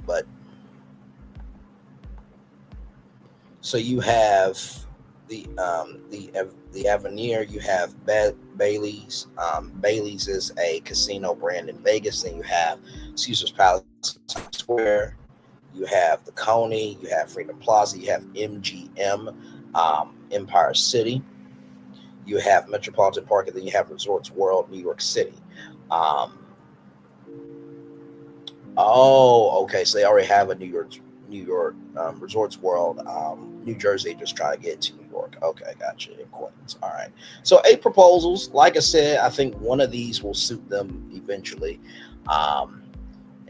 [SPEAKER 10] you have the Avenir, you have Bailey's. Bailey's is a casino brand in Vegas. Then you have Caesar's Palace, Times Square. You have the Coney, you have Freedom Plaza, you have MGM, Empire City, you have Metropolitan Park, and then you have Resorts World, New York City. Okay, so they already have a New York Resorts World. New Jersey just trying to get to New York. Okay, gotcha. In Queens. All right. So 8 proposals. Like I said, I think one of these will suit them eventually.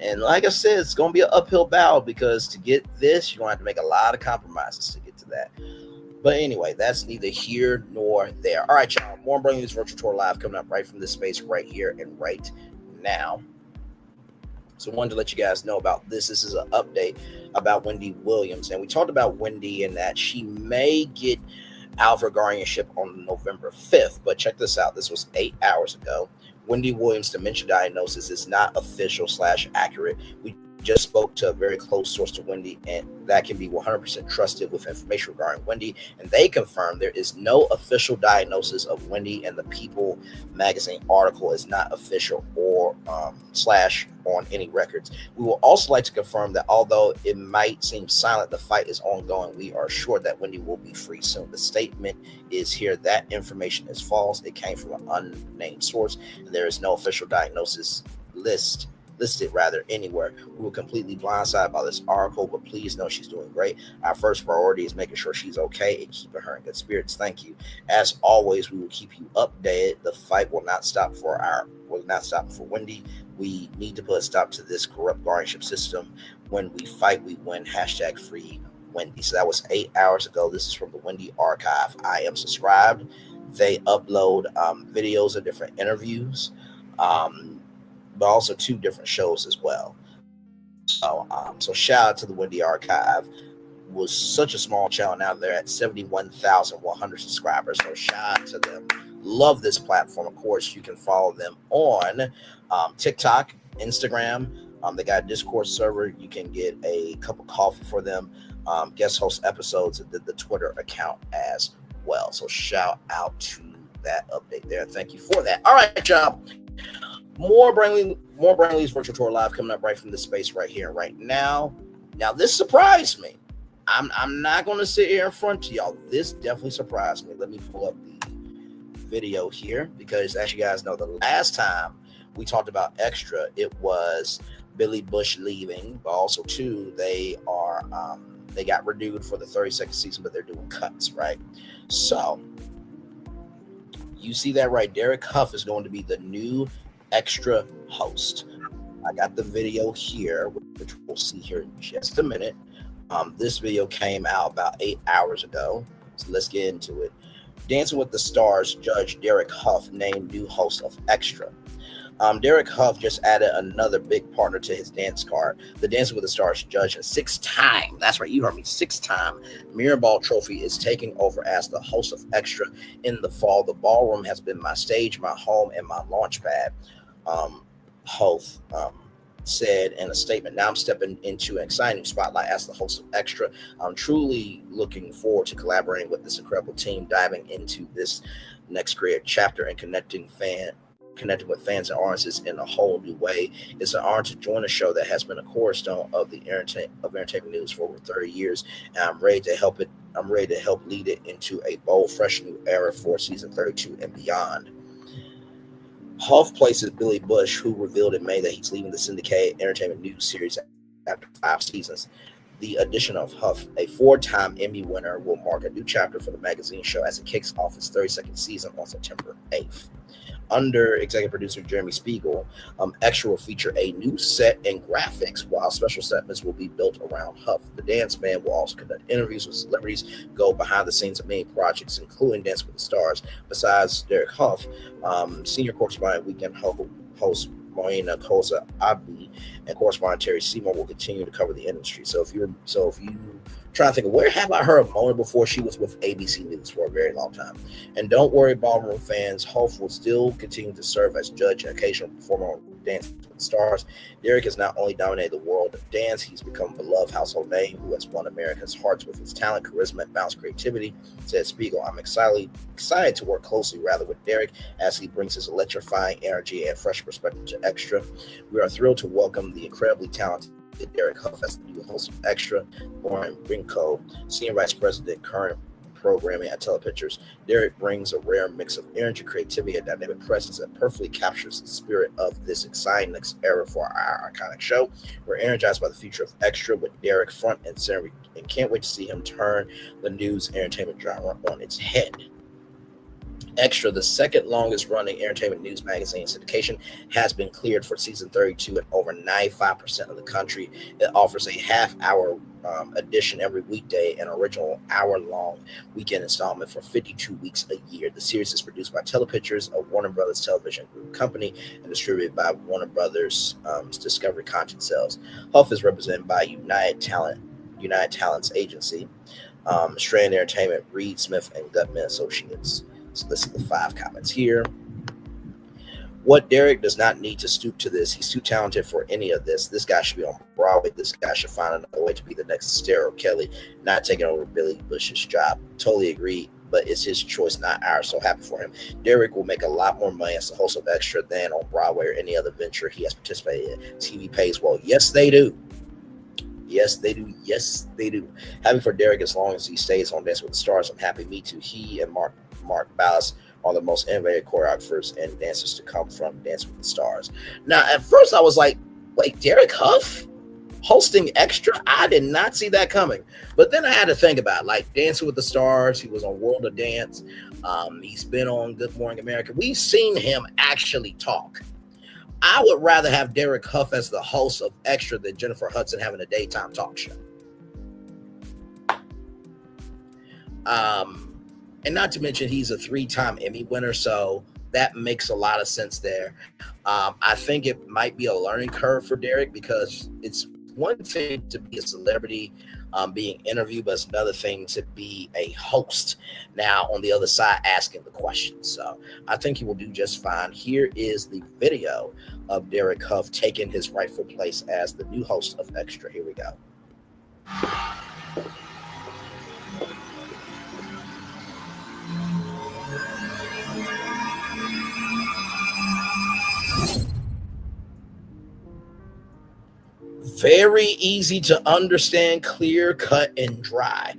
[SPEAKER 10] And like I said, it's going to be an uphill battle because to get this, you're going to have to make a lot of compromises to get to that. But anyway, that's neither here nor there. All right, y'all. More Braylon Lee's Virtual Tour Live coming up right from this space right here and right now. So I wanted to let you guys know about this. This is an update about Wendy Williams. And we talked about Wendy and that she may get out of her guardianship on November 5th. But check this out. This was 8 hours ago. Wendy Williams' dementia diagnosis is not official / accurate. We just spoke to a very close source to Wendy, and that can be 100% trusted with information regarding Wendy. And they confirmed there is no official diagnosis of Wendy, and the People magazine article is not official or / on any records. We will also like to confirm that although it might seem silent, the fight is ongoing. We are sure that Wendy will be free soon. The statement is here that information is false. It came from an unnamed source, and there is no official diagnosis listed anywhere. We were completely blindsided by this article, but please know she's doing great. Our first priority is making sure she's okay and keeping her in good spirits. Thank you. As always, we will keep you updated. The fight will not stop for Wendy. We need to put a stop to this corrupt guardianship system. When we fight, we win. #free Wendy. So that was 8 hours ago. This is from the Wendy Archive. I am subscribed. They upload videos of different interviews, but also 2 different shows as well. So shout out to the Wendy Archive. It was such a small channel. Now they're at 71,100 subscribers. So shout out to them. Love this platform. Of course, you can follow them on TikTok, Instagram. They got a Discord server. You can get a cup of coffee for them. Guest host episodes and the Twitter account as well. So shout out to that update there. Thank you for that. All right, y'all. More Braylon Lee's Virtual Tour Live coming up right from this space right here, right now. Now, this surprised me. I'm not going to sit here in front of y'all. This definitely surprised me. Let me pull up the video here because, as you guys know, the last time we talked about Extra, it was Billy Bush leaving, but also, too, they got renewed for the 32nd season, but they're doing cuts, right? So You see that right. Derek Hough is going to be the new extra host. I got the video here, which we'll see here in just a minute. This video came out about 8 hours ago, so let's get into it. Dancing with the Stars judge Derek Hough named new host of Extra. Derek Hough just added another big partner to his dance card. The Dancing with the Stars judge, and 6-time, that's right, you heard me, 6-time Mirrorball Trophy is taking over as the host of Extra in the fall. The ballroom has been my stage, my home, and my launch pad. Hough said in a statement, now I'm stepping into an exciting spotlight as the host of Extra. I'm truly looking forward to collaborating with this incredible team, diving into this next creative chapter and connecting with fans and audiences in a whole new way. It's an honor to join a show that has been a cornerstone of the entertainment news for over 30 years, and I'm ready to help lead it into a bold, fresh new era for season 32 and beyond. Hough places Billy Bush, who revealed in May that he's leaving the syndicated entertainment news series after 5 seasons. The addition of Hough, a 4-time Emmy winner, will mark a new chapter for the magazine show as it kicks off its 32nd season on September 8th. Under executive producer Jeremy Spiegel, Extra will feature a new set and graphics, while special segments will be built around Hough. The Dance Man will also conduct interviews with celebrities, go behind the scenes of many projects, including Dance with the Stars. Besides Derek Hough, senior correspondent weekend host Moina Koza Abi and correspondent Terry Seymour will continue to cover the industry. So if you trying to think of where have I heard Mona before, she was with ABC News for a very long time. And don't worry, ballroom fans, Hough will still continue to serve as judge and occasional performer on Dance with the Stars. Derek has not only dominated the world of dance, he's become a beloved household name who has won Americans' hearts with his talent, charisma, and balanced creativity, said Spiegel. I'm excited to work closely with Derek as he brings his electrifying energy and fresh perspective to Extra. We are thrilled to welcome the incredibly talented Derek Hough as the new host of Extra. Lauren Brinko, Senior Vice President, current programming at Telepictures. Derek brings a rare mix of energy, creativity, and dynamic presence that perfectly captures the spirit of this exciting next era for our iconic show. We're energized by the future of Extra with Derek front and center, and can't wait to see him turn the news entertainment genre on its head. Extra, the second longest running entertainment news magazine syndication, has been cleared for season 32 in over 95% of the country. It offers a half-hour edition every weekday and original hour-long weekend installment for 52 weeks a year. The series is produced by Telepictures, a Warner Brothers television group company, and distributed by Warner Brothers Discovery Content Sales. Hough is represented by United Talents Agency, Strand Entertainment, Reed Smith, and Gutman Associates. So this is the 5 comments here. What Derek does not need to stoop to this. He's too talented for any of this. This guy should be on Broadway. This guy should find another way to be the next Esther Kelly, not taking over Billy Bush's job. Totally agree, but it's his choice, not ours. So happy for him. Derek will make a lot more money as the host of Extra than on Broadway or any other venture he has participated in. TV pays well. Yes, they do. Yes, they do. Yes, they do. Happy for Derek as long as he stays on Dance with the Stars. I'm happy. Me too. He and Mark Ballas are the most innovative choreographers and dancers to come from Dance with the Stars. Now, at first I was like, wait, Derek Hough hosting Extra? I did not see that coming. But then I had to think about it, like Dancing with the Stars. He was on World of Dance. He's been on Good Morning America. We've seen him actually talk. I would rather have Derek Hough as the host of Extra than Jennifer Hudson having a daytime talk show. And not to mention, he's a 3-time Emmy winner, so that makes a lot of sense there. I think it might be a learning curve for Derek because it's one thing to be a celebrity being interviewed, but it's another thing to be a host now on the other side asking the questions. So I think he will do just fine. Here is the video of Derek Hough taking his rightful place as the new host of Extra. Here we go. Very easy to understand, clear, cut, and dry.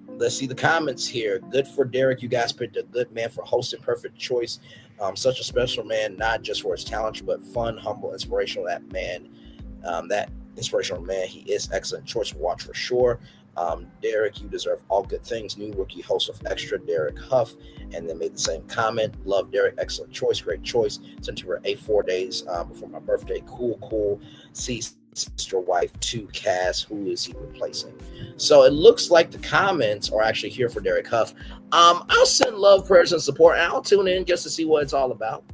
[SPEAKER 10] Let's see the comments here. Good for Derek. You guys picked a good man for hosting. Perfect choice. Such a special man, not just for his talent, but fun, humble, inspirational. That inspirational man, he is excellent choice to watch for sure. Derek, you deserve all good things. New rookie host of Extra, Derek Hough, and then made the same comment. Love Derek, excellent choice, great choice. Sent to her 4 days before my birthday. Cool. See sister wife 2 Cass. Who is he replacing? So it looks like the comments are actually here for Derek Hough. I'll send love, prayers, and support, and I'll tune in just to see what it's all about.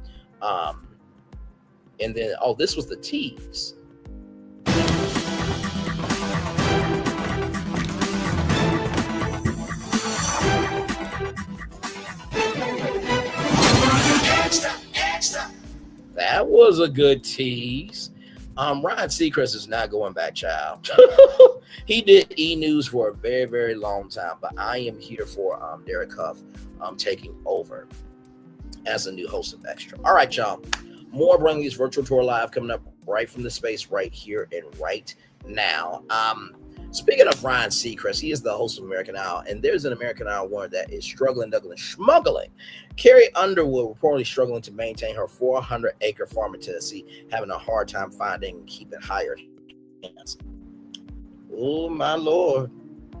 [SPEAKER 10] And then, this was the tease. That was a good tease. Ryan Seacrest is not going back, child. He did E! News for a very, very long time, but I am here for Derek Hough taking over as a new host of Extra. All right, y'all. More Braylon Lee's virtual tour live coming up right from the space right here and right now. Speaking of Ryan Seacrest, he is the host of American Idol, and there's an American Idol winner that is struggling, smuggling. Carrie Underwood reportedly struggling to maintain her 400-acre farm in Tennessee, having a hard time finding and keeping higher hands. Oh, my Lord.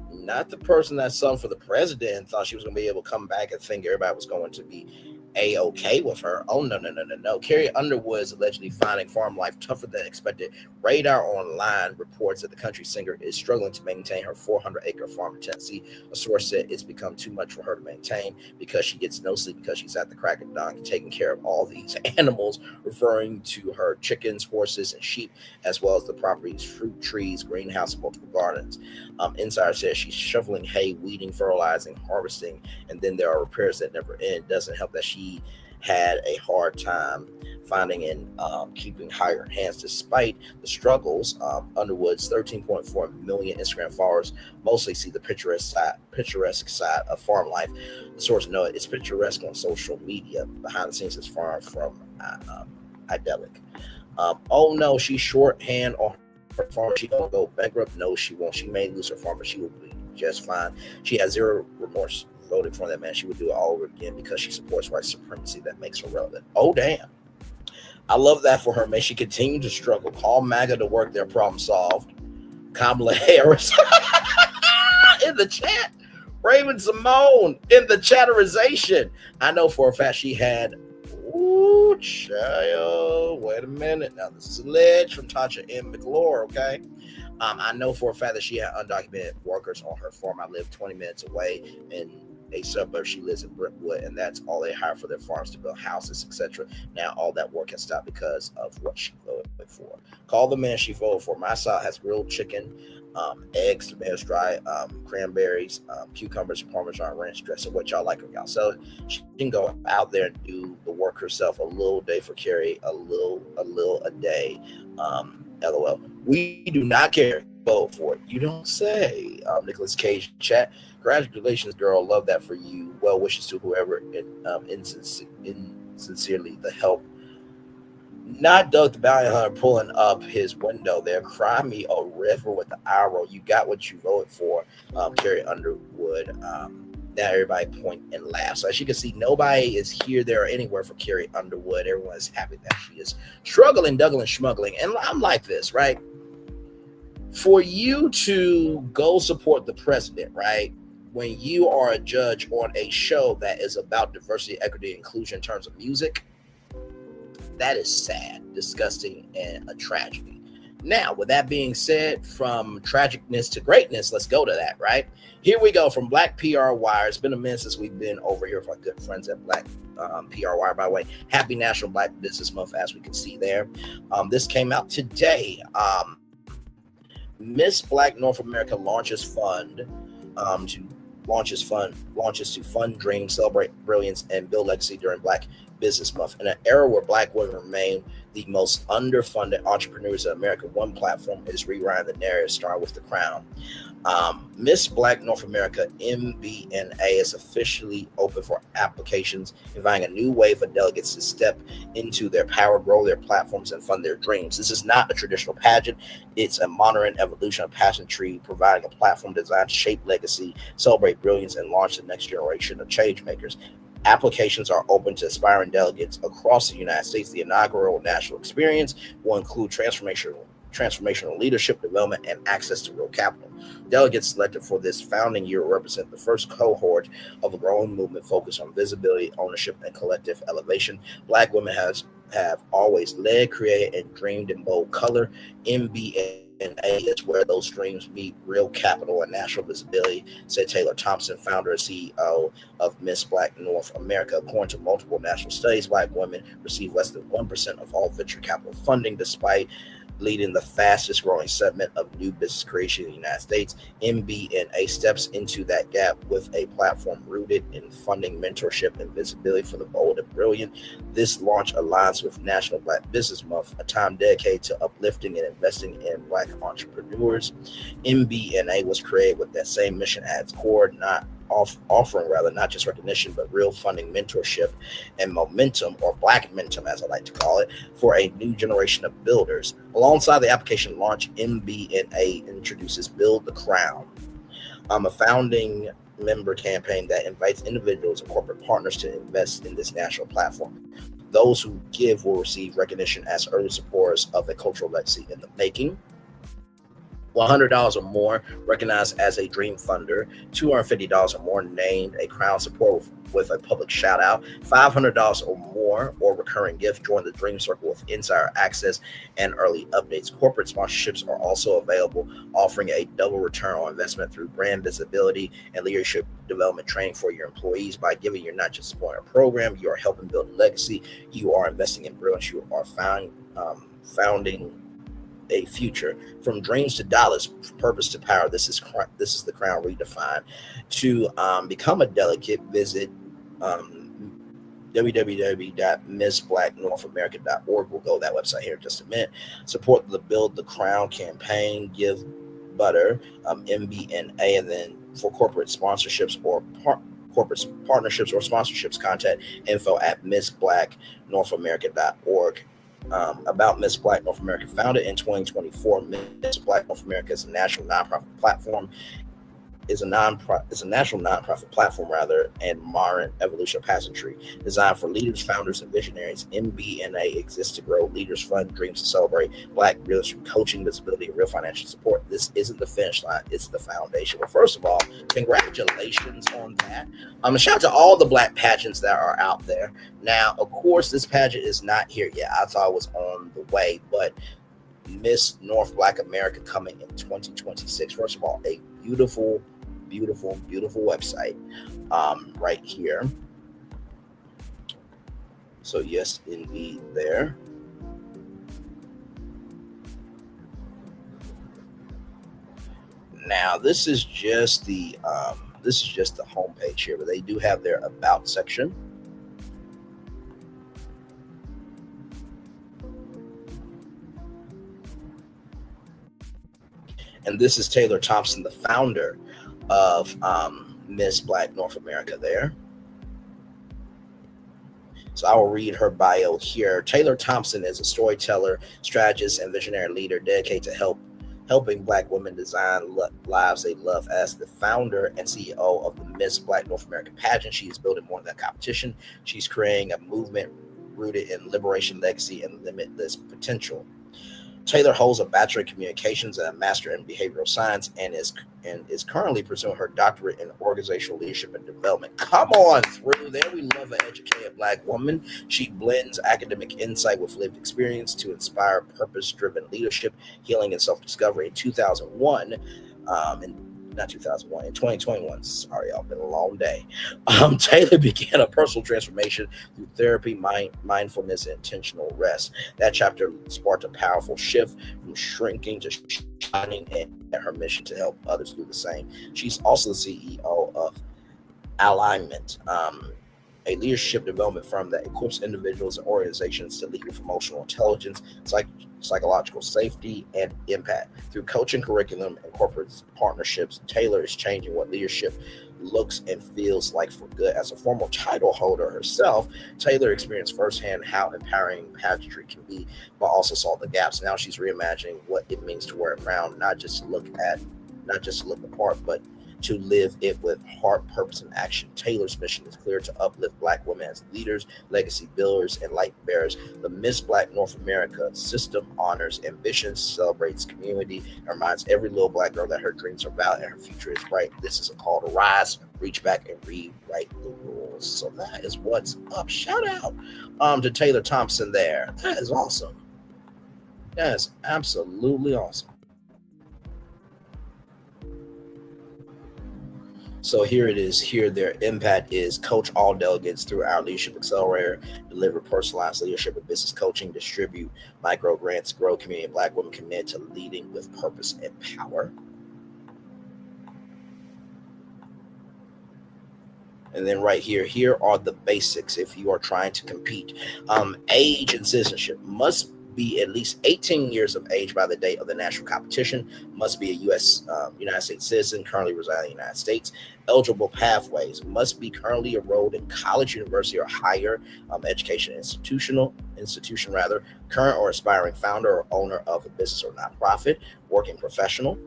[SPEAKER 10] Not the person that sung for the president and thought she was going to be able to come back and think everybody was going to be A-okay with her. Oh, no. Carrie Underwood is allegedly finding farm life tougher than expected. Radar Online reports that the country singer is struggling to maintain her 400-acre farm in Tennessee. A source said it's become too much for her to maintain because she gets no sleep because she's at the crack of dawn taking care of all these animals, referring to her chickens, horses, and sheep, as well as the property's fruit trees, greenhouse, and multiple gardens. Insider says she's shoveling hay, weeding, fertilizing, harvesting, and then there are repairs that never end. Doesn't help that she had a hard time finding and keeping higher hands despite the struggles. Underwood's 13.4 million Instagram followers mostly see the picturesque side of farm life. The source noted it's picturesque on social media. Behind the scenes is far from idyllic. Oh no, she's shorthand on her farm. She gonna go bankrupt? No, she won't. She may lose her farm, but she will be just fine. She has zero remorse voting for that man. She would do it all over again because she supports white supremacy that makes her relevant. Oh, damn. I love that for her. May she continue to struggle. Call MAGA to work, their problem solved. Kamala Harris in the chat. Raven Simone in the chatterization. I know for a fact she had, ooh, child, wait a minute. Now, this is alleged from Tasha M. McClure, okay? I know for a fact that she had undocumented workers on her farm. I live 20 minutes away in a suburb. She lives in Brentwood, and that's all they hire for their farms to build houses, etc. Now, all that work has stopped because of what she voted for. Call the man she voted for. My side has grilled chicken, eggs, tomatoes, dry, cranberries, cucumbers, Parmesan ranch dressing. What y'all like of y'all? So she can go out there and do the work herself. A little day for Carrie, a little a day. LOL. We do not care. Vote for it. You don't say. Nicholas Cage chat. Congratulations, girl. Love that for you. Well wishes to whoever insincerely the help. Not Doug the Bounty Hunter pulling up his window there. Cry me a river with the arrow. You got what you voted for. Carrie Underwood. Now everybody point and laugh. So as you can see, nobody is here, there, or anywhere for Carrie Underwood. Everyone is happy that she is struggling, duggling, schmuggling. And I'm like this, right? For you to go support the president, right? When you are a judge on a show that is about diversity, equity, inclusion in terms of music, that is sad, disgusting, and a tragedy. Now, with that being said, from tragicness to greatness, let's go to that, right? Here we go from Black PR Wire. It's been a minute since we've been over here with our good friends at Black PR Wire, by the way. Happy National Black Business Month, as we can see there. This came out today. Miss Black North America launches to fund dreams, celebrate brilliance, and build legacy during Black Business Month. In an era where Black women remain the most underfunded entrepreneurs in America, one platform is rewriting the narrative, starting with the crown. Miss Black North America MBNA is officially open for applications, inviting a new wave of delegates to step into their power, grow their platforms, and fund their dreams. This is not a traditional pageant. It's a modern evolution of pageantry, providing a platform designed to shape legacy, celebrate brilliance, and launch the next generation of change makers. Applications are open to aspiring delegates across the United States. The inaugural national experience will include transformational leadership development and access to real capital. Delegates selected for this founding year represent the first cohort of a growing movement focused on visibility, ownership, and collective elevation. Black women have always led, created, and dreamed in bold color. MBNA is where those dreams meet real capital and national visibility, said Taylor Thompson, founder and CEO of Miss Black North America. According to multiple national studies, Black women receive less than 1% of all venture capital funding, despite leading the fastest growing segment of new business creation in the United States. MBNA steps into that gap with a platform rooted in funding, mentorship, and visibility for the bold and brilliant. This launch aligns with National Black Business Month, a time dedicated to uplifting and investing in Black entrepreneurs. MBNA was created with that same mission at its core, offering not just recognition, but real funding, mentorship, and momentum, or Black momentum, as I like to call it, for a new generation of builders. Alongside the application launch, MBNA introduces Build the Crown, a founding member campaign that invites individuals and corporate partners to invest in this national platform. Those who give will receive recognition as early supporters of a cultural legacy in the making. $100 or more recognized as a dream funder, $250 or more named a crown support with a public shout out, $500 or more or recurring gift. Join the Dream Circle with insider access and early updates. Corporate sponsorships are also available, offering a double return on investment through brand visibility and leadership development training for your employees. By giving, you're not just supporting a program, you are helping build a legacy. You are investing in brilliance. You are founding a future. From dreams to dollars, purpose to power. This is the crown redefined. To become a delegate, visit www.missblacknorthamerica.org. We'll go to that website here in just a minute. Support the Build the Crown campaign. Give butter, MBNA, and then for corporate sponsorships or corporate partnerships or sponsorships, contact info at missblacknorthamerica.org. About Miss Black North America, founded in 2024, Miss Black North America is a national nonprofit platform. It's a national nonprofit platform, and modern evolution of pageantry designed for leaders, founders, and visionaries. MBNA exists to grow leaders, fund dreams, to celebrate Black leaders through coaching, visibility, and real financial support. This isn't the finish line; it's the foundation. Well, first of all, congratulations on that. Shout out to all the Black pageants that are out there. Now, of course, this pageant is not here yet. I thought it was on the way, but Miss North Black America coming in 2026. First of all, a beautiful website right here. So yes, indeed, there. Now this is just the homepage here, but they do have their about section. And this is Taylor Thompson, the founder of Miss Black North America there. So I will read her bio here. Taylor Thompson is a storyteller, strategist, and visionary leader dedicated to helping Black women design lives they love. As the founder and CEO of the Miss Black North America pageant, she is building more than competition. She's creating a movement rooted in liberation, legacy, and limitless potential. Taylor holds a Bachelor in Communications and a Master in Behavioral Science, and is currently pursuing her doctorate in Organizational Leadership and Development. Come on through there. We love an educated Black woman. She blends academic insight with lived experience to inspire purpose-driven leadership, healing, and self-discovery. In 2021, sorry, y'all, been a long day. Taylor began a personal transformation through therapy, mindfulness, and intentional rest. That chapter sparked a powerful shift from shrinking to shining, and her mission to help others do the same. She's also the CEO of Alignment, a leadership development firm that equips individuals and organizations to lead with emotional intelligence, psychological safety, and impact. Through coaching, curriculum, and corporate partnerships, Taylor is changing what leadership looks and feels like for good. As a former title holder herself, Taylor experienced firsthand how empowering pageantry can be, but also saw the gaps. Now she's reimagining what it means to wear a crown, not just to look the part, but to live it with heart, purpose, and action. Taylor's mission is clear: to uplift Black women as leaders, legacy builders, and light bearers. The Miss Black North America system honors ambitions, celebrates community, and reminds every little Black girl that her dreams are valid and her future is bright. This is a call to rise, reach back, and rewrite the rules. So that is what's up. Shout out to Taylor Thompson there. That is awesome. That is absolutely awesome. So here it is. Here their impact is: coach all delegates through our Leadership Accelerator, deliver personalized leadership and business coaching, distribute micro grants, grow community of Black women committed to leading with purpose and power. And then right here are the basics if you are trying to compete. Age and citizenship: must be at least 18 years of age by the date of the national competition, must be a United States citizen, currently residing in the United States. Eligible pathways: must be currently enrolled in college, university, or higher education institution, current or aspiring founder or owner of a business or nonprofit, working professional.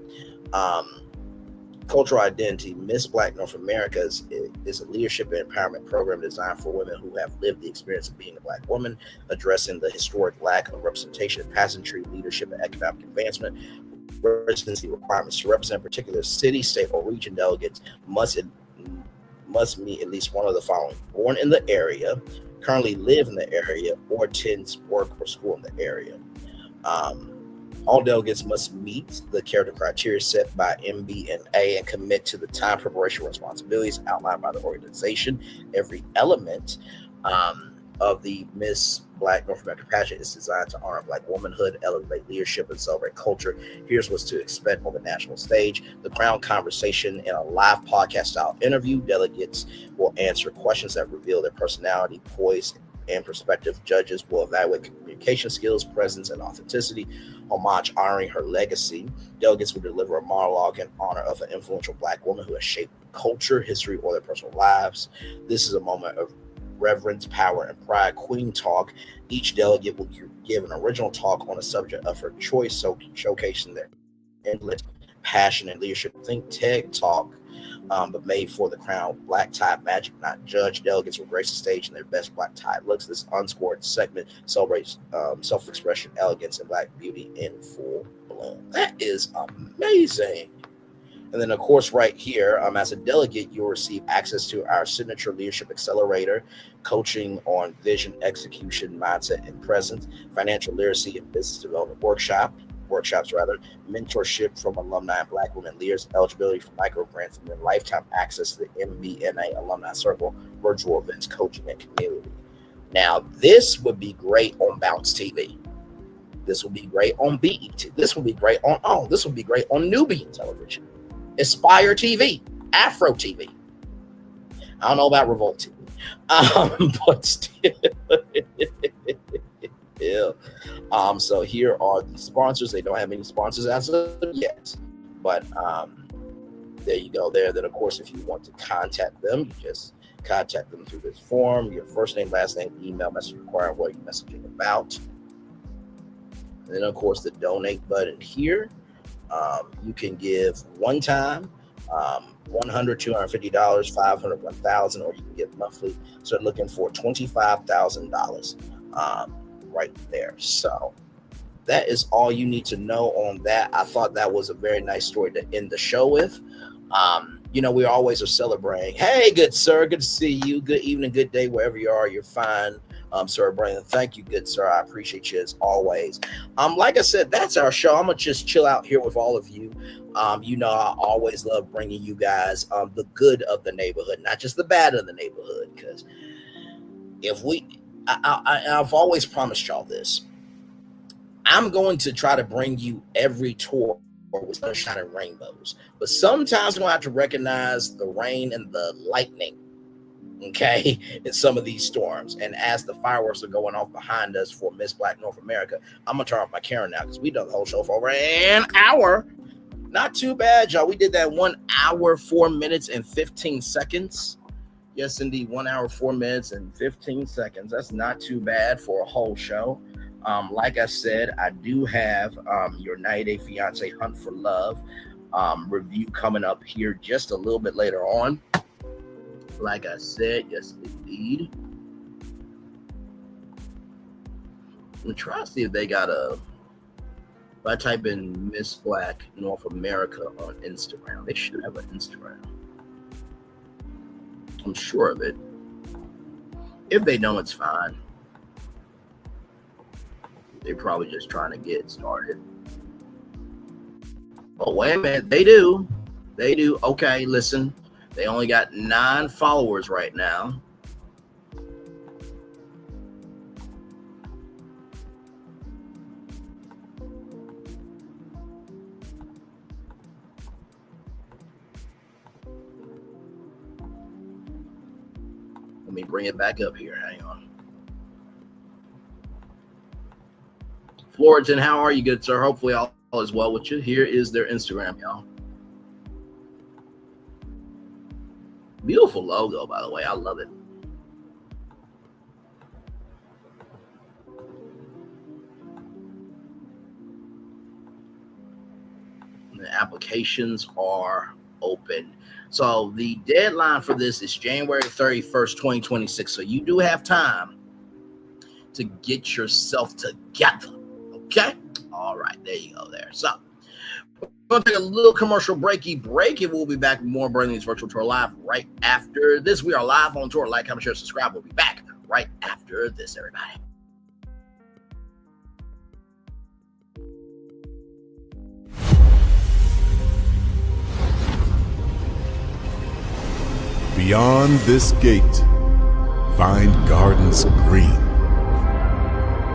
[SPEAKER 10] Cultural identity: Miss Black North America is a leadership and empowerment program designed for women who have lived the experience of being a Black woman, addressing the historic lack of representation in pageantry, leadership, and economic advancement. Residency requirements: to represent a particular city, state, or region, delegates must meet at least one of the following: born in the area, currently live in the area, or attend work or school in the area. All delegates must meet the character criteria set by MBNA and commit to the time, preparation, responsibilities outlined by the organization. Every element of the Miss Black North America pageant is designed to honor Black womanhood, elevate leadership, and celebrate culture. Here's what's to expect on the national stage: the crown conversation in a live podcast-style interview. Delegates will answer questions that reveal their personality, poise, and perspective. Judges will evaluate communication skills, presence, and authenticity. Homage: honoring her legacy. Delegates will deliver a monologue in honor of an influential Black woman who has shaped culture, history, or their personal lives. This is a moment of reverence, power, and pride. Queen talk: each delegate will give an original talk on a subject of her choice, so showcasing their intellect, passion, and leadership. Think TED Talk, but made for the crown. Black tie magic, not judge. Delegates will grace the stage in their best black tie looks. This unscored segment celebrates self-expression, elegance, and Black beauty in full bloom. That is amazing. And then, of course, right here, as a delegate, you'll receive access to our signature Leadership Accelerator, coaching on vision, execution, mindset, and presence, financial literacy and business development workshops, mentorship from alumni and Black women leaders, eligibility for micro grants, and then lifetime access to the MBNA Alumni Circle, virtual events, coaching, and community. Now, this would be great on Bounce TV. This would be great on BET. This would be great on This would be great on Nubian television, Aspire TV, Afro TV. I don't know about Revolt TV, but still. Yeah. So here are the sponsors. They don't have any sponsors as of yet, but there you go there. Then, of course, if you want to contact them, you just contact them through this form: your first name, last name, email, message required, what you're messaging about. And then, of course, the donate button here. You can give one time, $100, $250, $500, $1,000, or you can give monthly. So looking for $25,000 right there. So that is all you need to know on that. I thought that was a very nice story to end the show with. We always are celebrating. Hey, good sir, good to see you. Good evening, good day, wherever you are. You're fine. Sir Brandon, thank you, good sir. I appreciate you as always. Like I said, that's our show. I'm gonna just chill out here with all of you. I always love bringing you guys the good of the neighborhood, not just the bad of the neighborhood. Because I've always promised y'all this. I'm going to try to bring you every tour with sunshine and rainbows, but sometimes we're going to have to recognize the rain and the lightning, okay, in some of these storms. And as the fireworks are going off behind us for Miss Black North America, I'm going to turn off my camera now because we done the whole show for over an hour. Not too bad, y'all. We did that 1 hour, 4 minutes, and 15 seconds. Yes, indeed, 1 hour, 4 minutes, and 15 seconds. That's not too bad for a whole show. Like I said, I do have your 90 Day Fiance Hunt for Love review coming up here just a little bit later on. Like I said, yes, indeed. I'm trying to see if they got a. If I type in Miss Black North America on Instagram, they should have an Instagram. I'm sure of it. If they don't, it's fine. They're probably just trying to get started. Oh, wait a minute. They do. They do. Okay, listen. They only got 9 followers right now. Let me bring it back up here. Hang on. Florian, how are you, good sir? Hopefully all is well with you. Here is their Instagram, y'all. Beautiful logo, by the way. I love it. The applications are open. So the deadline for this is January 31st, 2026. So you do have time to get yourself together. Okay? All right, there you go there. So we're going to take a little commercial breaky break, and we'll be back with more Braylon Lee's Virtual Tour Live right after this. We are live on tour. Like, comment, share, subscribe. We'll be back right after this, everybody.
[SPEAKER 11] Beyond this gate, find gardens green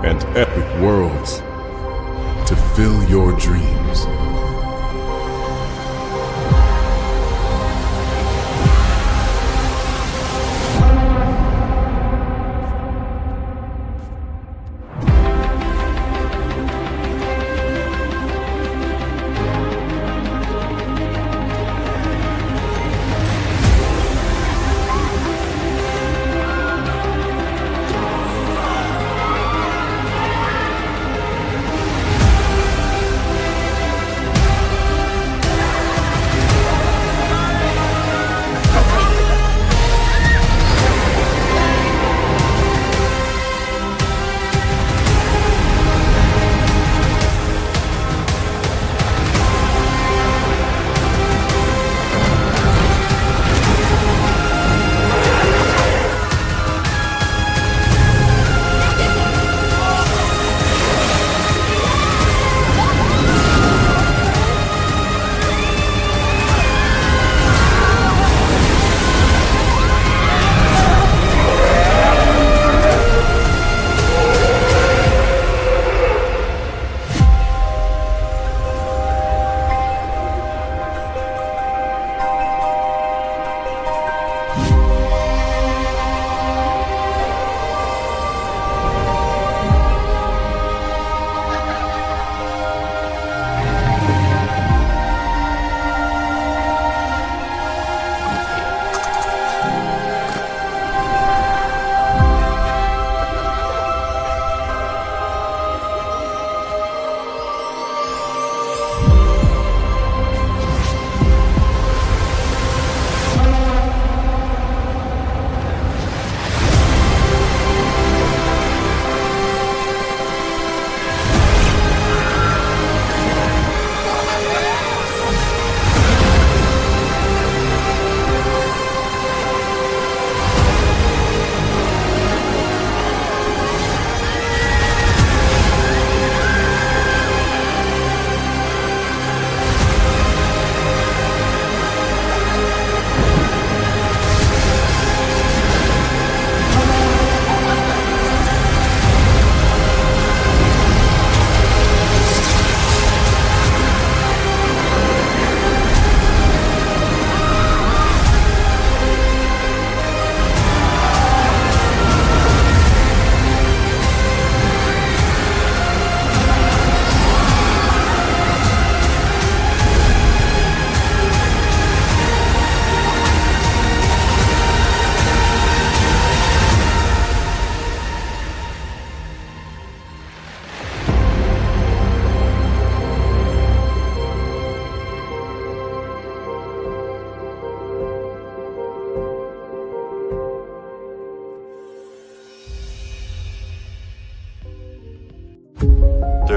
[SPEAKER 11] and epic worlds to fill your dreams.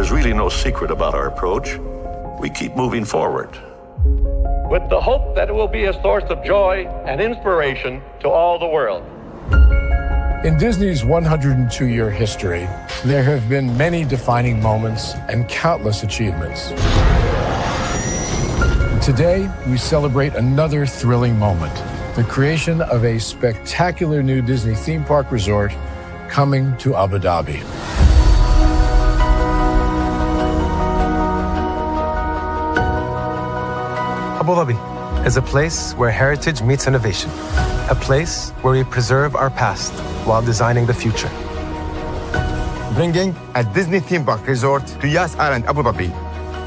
[SPEAKER 12] There's really no secret about our approach. We keep moving forward,
[SPEAKER 13] with the hope that it will be a source of joy and inspiration to all the world.
[SPEAKER 14] In Disney's 102-year history, there have been many defining moments and countless achievements. Today, we celebrate another thrilling moment, the creation of a spectacular new Disney theme park resort coming to Abu Dhabi.
[SPEAKER 15] Abu Dhabi is a place where heritage meets innovation, a place where we preserve our past while designing the future.
[SPEAKER 16] Bringing a Disney theme park resort to Yas Island, Abu Dhabi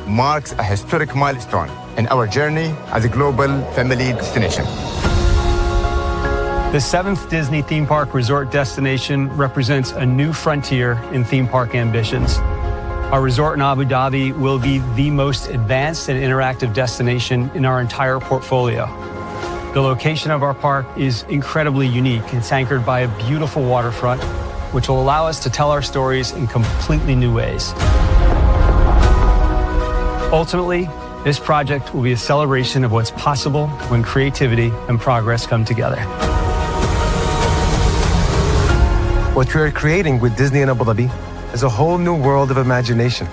[SPEAKER 16] marks a historic milestone in our journey as a global family destination.
[SPEAKER 17] The 7th Disney theme park resort destination represents a new frontier in theme park ambitions. Our resort in Abu Dhabi will be the most advanced and interactive destination in our entire portfolio. The location of our park is incredibly unique. It's anchored by a beautiful waterfront, which will allow us to tell our stories in completely new ways. Ultimately, this project will be a celebration of what's possible when creativity and progress come together.
[SPEAKER 15] What we are creating with Disney in Abu Dhabi is a whole new world of imagination,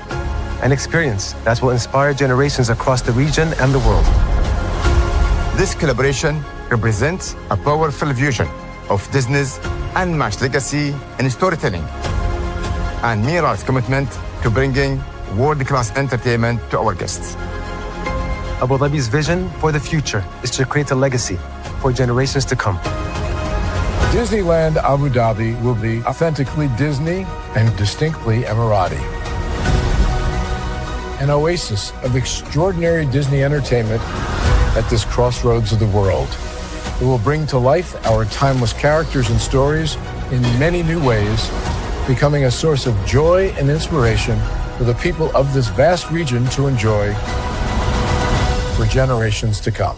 [SPEAKER 15] an experience that will inspire generations across the region and the world.
[SPEAKER 16] This collaboration represents a powerful fusion of Disney's unmatched legacy in storytelling and Mira's commitment to bringing world-class entertainment to our guests.
[SPEAKER 15] Abu Dhabi's vision for the future is to create a legacy for generations to come.
[SPEAKER 14] Disneyland Abu Dhabi will be authentically Disney and distinctly Emirati. An oasis of extraordinary Disney entertainment at this crossroads of the world. It will bring to life our timeless characters and stories in many new ways, becoming a source of joy and inspiration for the people of this vast region to enjoy for generations to come.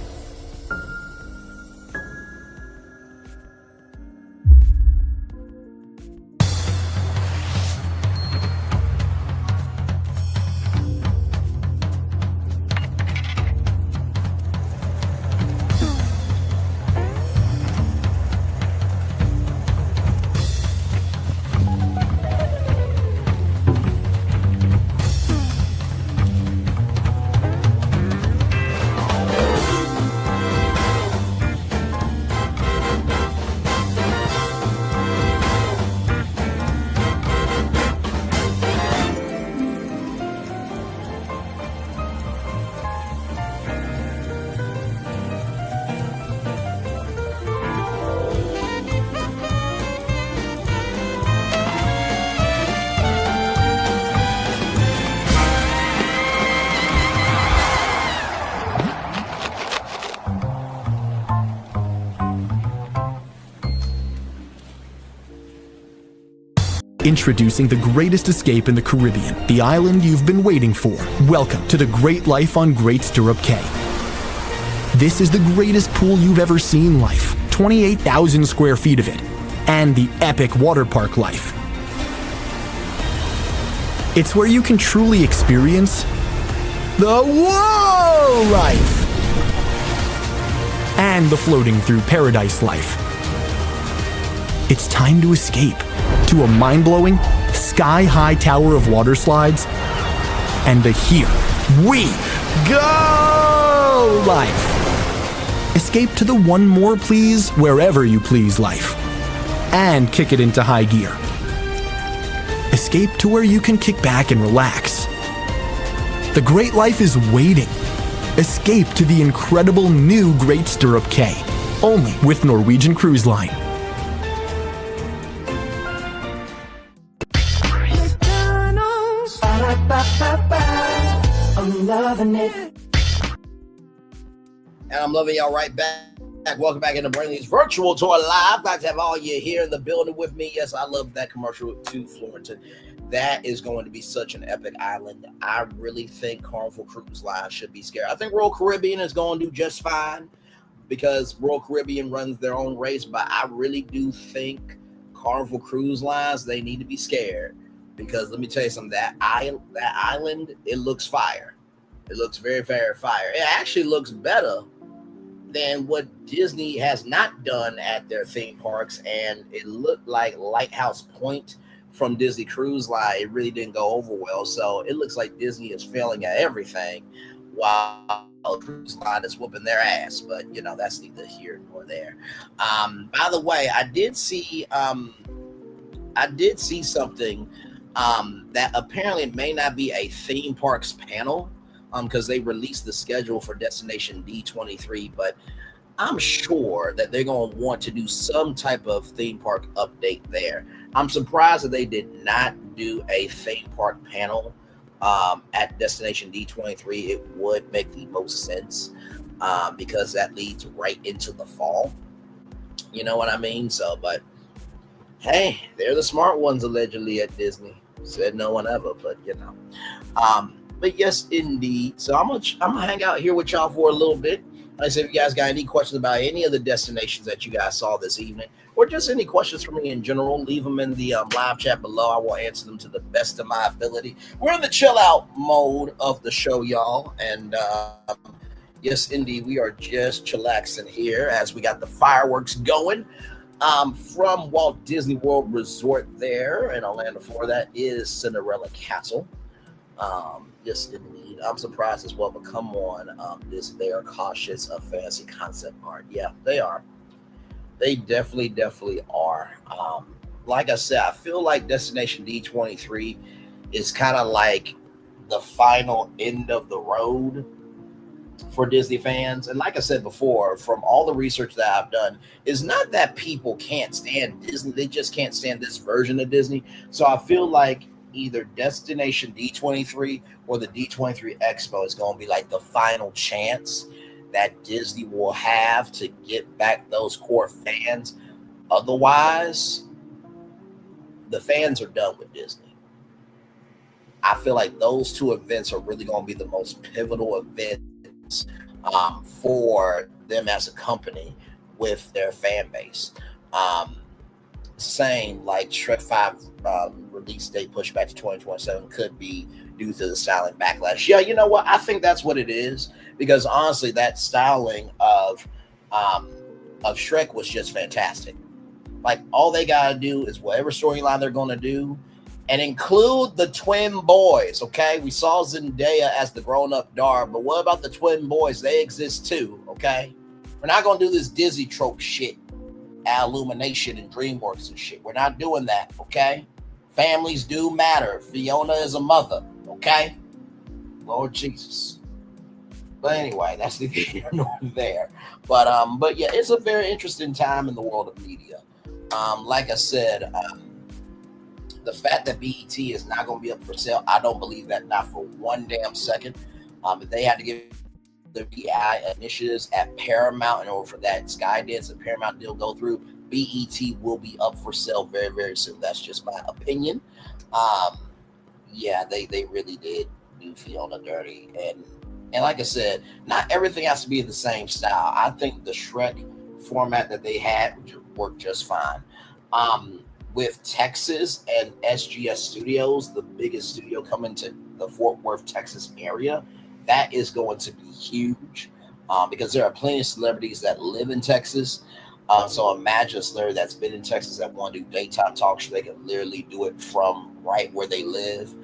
[SPEAKER 18] Introducing the greatest escape in the Caribbean, the island you've been waiting for. Welcome to the Great Life on Great Stirrup Cay. This is the greatest pool you've ever seen life, 28,000 square feet of it, and the epic water park life. It's where you can truly experience the whoa life and the floating through paradise life. It's time to escape to a mind-blowing, sky-high tower of water slides and the Here We Go life. Escape to the one more please wherever you please life and kick it into high gear. Escape to where you can kick back and relax. The great life is waiting. Escape to the incredible new Great Stirrup Cay, only with Norwegian Cruise Line.
[SPEAKER 10] I'm loving it. And I'm loving y'all right back. Welcome back into Braylon's virtual tour live. Glad to have all you here in the building with me. Yes, I love that commercial too, Florenton. That is going to be such an epic island. I really think Carnival Cruise Line should be scared. I think Royal Caribbean is going to do just fine because Royal Caribbean runs their own race, but I really do think Carnival Cruise Lines, they need to be scared because let me tell you something, that island, it looks fire. It looks very, very fire. It actually looks better than what Disney has not done at their theme parks, and it looked like Lighthouse Point from Disney Cruise Line. It really didn't go over well, so it looks like Disney is failing at everything while Cruise Line is whooping their ass. But you know, that's neither here nor there. By the way, I did see something that apparently may not be a theme parks panel, because they released the schedule for Destination D23, but I'm sure that they're going to want to do some type of theme park update there. I'm surprised that they did not do a theme park panel at Destination D23. It would make the most sense because that leads right into the fall. You know what I mean? So, but hey, they're the smart ones allegedly at Disney. Said no one ever, but you know. But yes, indeed. So I'm gonna hang out here with y'all for a little bit. Like I said, if you guys got any questions about any of the destinations that you guys saw this evening, or just any questions for me in general, leave them in the live chat below. I will answer them to the best of my ability. We're in the chill out mode of the show, y'all. And yes, indeed, we are just chillaxing here as we got the fireworks going from Walt Disney World Resort there in Orlando, Florida. That is Cinderella Castle. Yes, indeed. I'm surprised as well, but come on, they are cautious of fancy concept art. Yeah, they are. They definitely are. Like I said, I feel like Destination D23 is kind of like the final end of the road for Disney fans. And like I said before, from all the research that I've done, it's not that people can't stand Disney, they just can't stand this version of Disney. So I feel like either Destination D23 or the D23 Expo is going to be like the final chance that Disney will have to get back those core fans. Otherwise, the fans are done with Disney. I feel like those two events are really going to be the most pivotal events for them as a company with their fan base. Saying like Shrek 5 release date pushed back to 2027 could be due to the styling backlash. Yeah, you know what? I think that's what it is, because honestly, that styling of Shrek was just fantastic. Like, all they gotta do is whatever storyline they're gonna do, and include the twin boys. Okay, we saw Zendaya as the grown-up Dar, but what about the twin boys? They exist too. Okay, we're not gonna do this Disney trope shit. Illumination and DreamWorks and shit. We're not doing that, okay? Families do matter. Fiona is a mother, okay? Lord Jesus. But anyway, that's the here nor there. But yeah, it's a very interesting time in the world of media. Like I said, the fact that BET is not going to be up for sale, I don't believe that, not for one damn second. If they had to give the BI initiatives at Paramount in order for that skydance and Paramount deal go through, BET will be up for sale very, very soon. That's just my opinion. Yeah, they really did do Fiona dirty, and like I said, not everything has to be the same style. I think the Shrek format that they had worked just fine. With Texas and SGS Studios, the biggest studio coming to the Fort Worth, Texas area, that is going to be huge because there are plenty of celebrities that live in Texas. So imagine a celebrity that's been in Texas that want to do daytime talk show. They can literally do it from right where they live,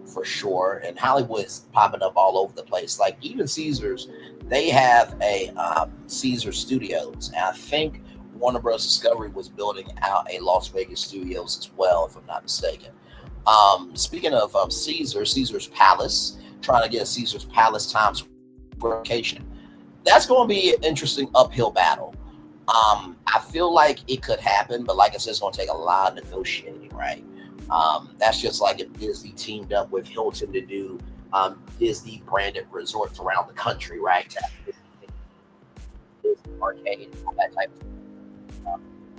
[SPEAKER 10] for sure. And Hollywood's popping up all over the place. Like even Caesars, they have a Caesar Studios. And I think Warner Bros. Discovery was building out a Las Vegas Studios as well, if I'm not mistaken. Speaking of Caesar's Palace, trying to get a Caesar's Palace Times Square location. That's going to be an interesting uphill battle. I feel like it could happen, but like I said, it's going to take a lot of negotiating, right? That's just like if Disney teamed up with Hilton to do Disney branded resorts around the country, right? Disney Arcade and all that type of thing.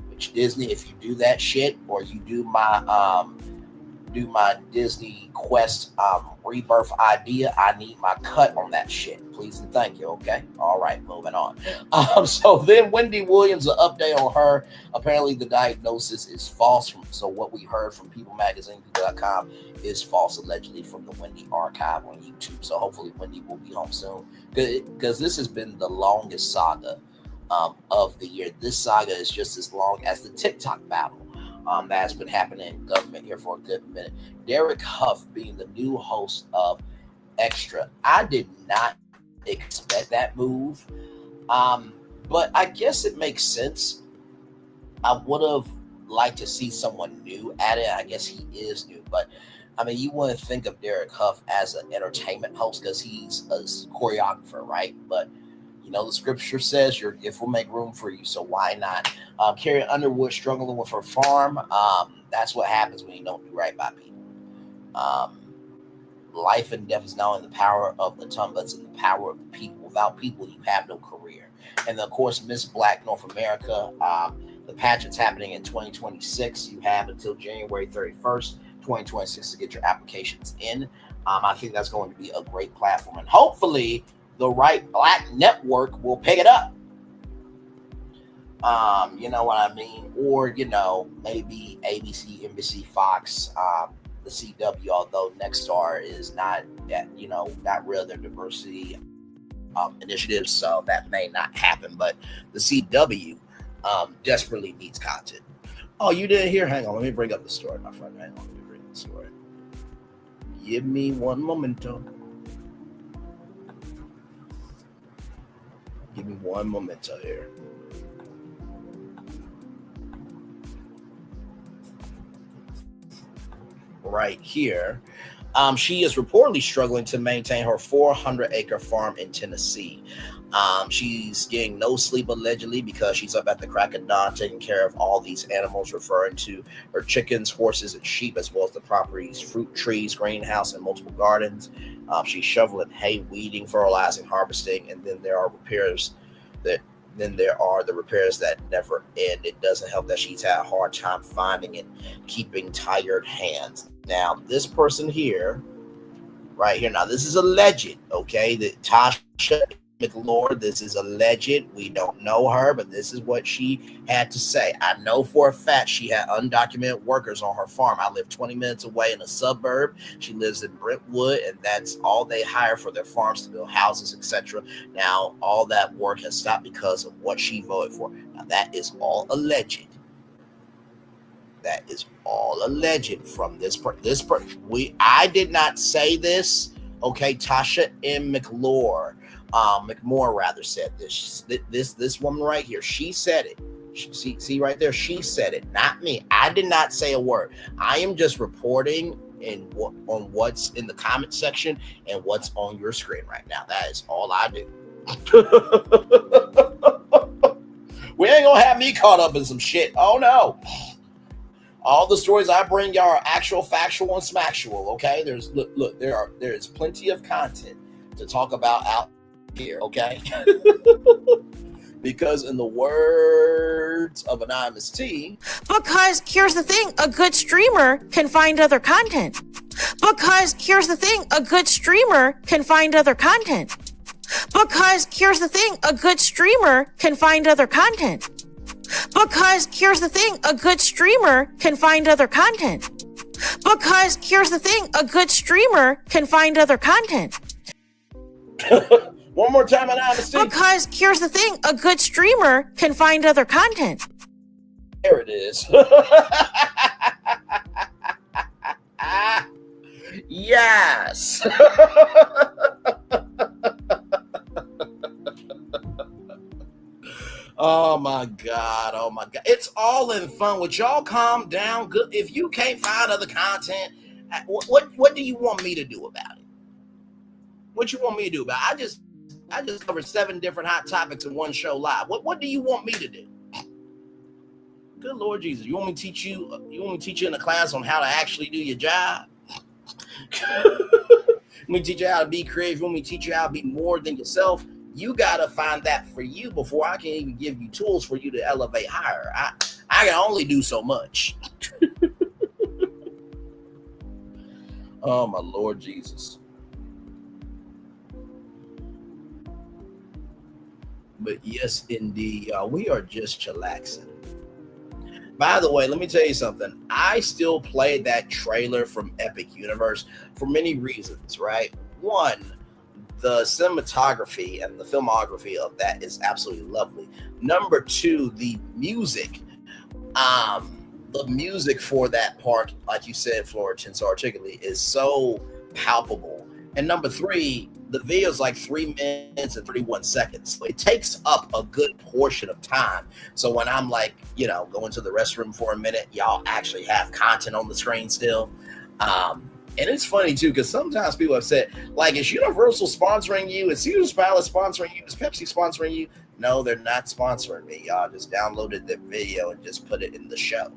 [SPEAKER 10] Which Disney, if you do that shit, or you do my do my Disney Quest rebirth idea, I need my cut on that shit. Please and thank you, okay? All right, moving on. So then Wendy Williams, an update on her. Apparently the diagnosis is false. So what we heard from peoplemagazine.com is false, allegedly from the Wendy archive on YouTube. So hopefully Wendy will be home soon. Because this has been the longest saga of the year. This saga is just as long as the TikTok battle that has been happening in government here for a good minute. Derek Hough being the new host of Extra. I did not expect that move, but I guess it makes sense. I would have liked to see someone new at it. I guess he is new, but I mean, you wouldn't think of Derek Hough as an entertainment host because he's a choreographer, right? But you know, the scripture says your gift will make room for you, so why not? Carrie Underwood struggling with her farm. That's what happens when you don't do right by people. Life and death is not in the power of the tongue, but it's in the power of the people. Without people, you have no career. And of course, Miss Black North America, the pageant's happening in 2026. You have until January 31st, 2026 to get your applications in. I think that's going to be a great platform, and hopefully the right Black network will pick it up. You know what I mean? Or, you know, maybe ABC, NBC, Fox, the CW, although Nexstar is not, you know, got rid of their diversity initiatives, so that may not happen. But the CW desperately needs content. Oh, you didn't hear? Hang on, let me bring up the story, my friend. Hang on, let me bring up the story. Give me one momento. Give me one momento here. Right here. She is reportedly struggling to maintain her 400-acre farm in Tennessee. She's getting no sleep allegedly because she's up at the crack of dawn taking care of all these animals, referring to her chickens, horses, and sheep, as well as the property's fruit trees, greenhouse, and multiple gardens. She's shoveling hay, weeding, fertilizing, harvesting, and then there are repairs that never end. It doesn't help that she's had a hard time finding and keeping tired hands. Now, this person here, right here, now this is alleged, okay? That Tasha McLaurin, this is alleged. We don't know her, but this is what she had to say. I know for a fact she had undocumented workers on her farm. I live 20 minutes away in a suburb. She lives in Brentwood, and that's all they hire for their farms to build houses, etc. Now, all that work has stopped because of what she voted for. Now, that is all alleged. That is all alleged from this person. I did not say this. Okay, Tasha M. McLaurin. McMore rather said this. This woman right here, she said it. See right there, she said it, not me. I did not say a word. I am just reporting on what's in the comment section and what's on your screen right now. That is all I do. We ain't gonna have me caught up in some shit. Oh no. All the stories I bring y'all are actual, factual, and smacktual. Okay, there is plenty of content to talk about out here, okay? Because in the words of Anonymous T,
[SPEAKER 19] because here's the thing, a good streamer can find other content. Because here's the thing, a good streamer can find other content. Because here's the thing, a good streamer can find other content. Because here's the thing, a good streamer can find other content. Because here's the thing, a good streamer can find other content.
[SPEAKER 10] One more time, Anonymous.
[SPEAKER 19] Because here's the thing, a good streamer can find other content.
[SPEAKER 10] There it is. Yes. Oh my God. Oh my God. It's all in fun. Would y'all calm down? Good. If you can't find other content, what do you want me to do about it? What you want me to do about it? I just covered 7 different hot topics in one show live. What do you want me to do? Good Lord Jesus. You want me to teach you in a class on how to actually do your job? Let me teach you how to be creative. Let me teach you how to be more than yourself. You got to find that for you before I can even give you tools for you to elevate higher. I can only do so much. Oh, my Lord Jesus. But yes, indeed, we are just chillaxing. By the way, let me tell you something. I still play that trailer from Epic Universe for many reasons, right? One, the cinematography and the filmography of that is absolutely lovely. Number two, the music. The music for that park, like you said, Florentine, so articulately, is so palpable. And number three, the video is like 3 minutes and 31 seconds. So it takes up a good portion of time. So when I'm like, going to the restroom for a minute, y'all actually have content on the screen still. And it's funny too, because sometimes people have said, like, is Universal sponsoring you? Is Caesar's Palace sponsoring you? Is Pepsi sponsoring you? No, they're not sponsoring me. Y'all just downloaded the video and just put it in the show.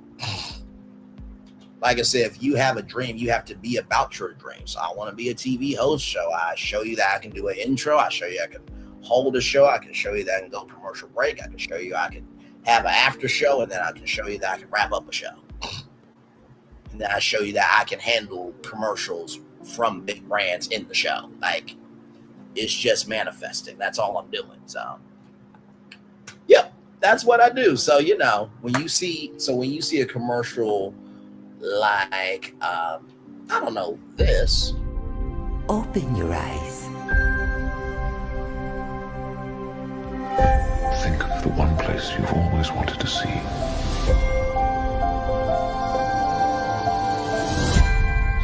[SPEAKER 10] Like I said, if you have a dream, you have to be about your dream. So I want to be a TV host show. I show you that I can do an intro. I show you I can hold a show. I can show you that I can go commercial break. I can show you I can have an after show. And then I can show you that I can wrap up a show. And then I show you that I can handle commercials from big brands in the show. Like, it's just manifesting. That's all I'm doing. So, yep, that's what I do. So, when you see a commercial like, I don't know, this.
[SPEAKER 20] Open your eyes.
[SPEAKER 21] Think of the one place you've always wanted to see.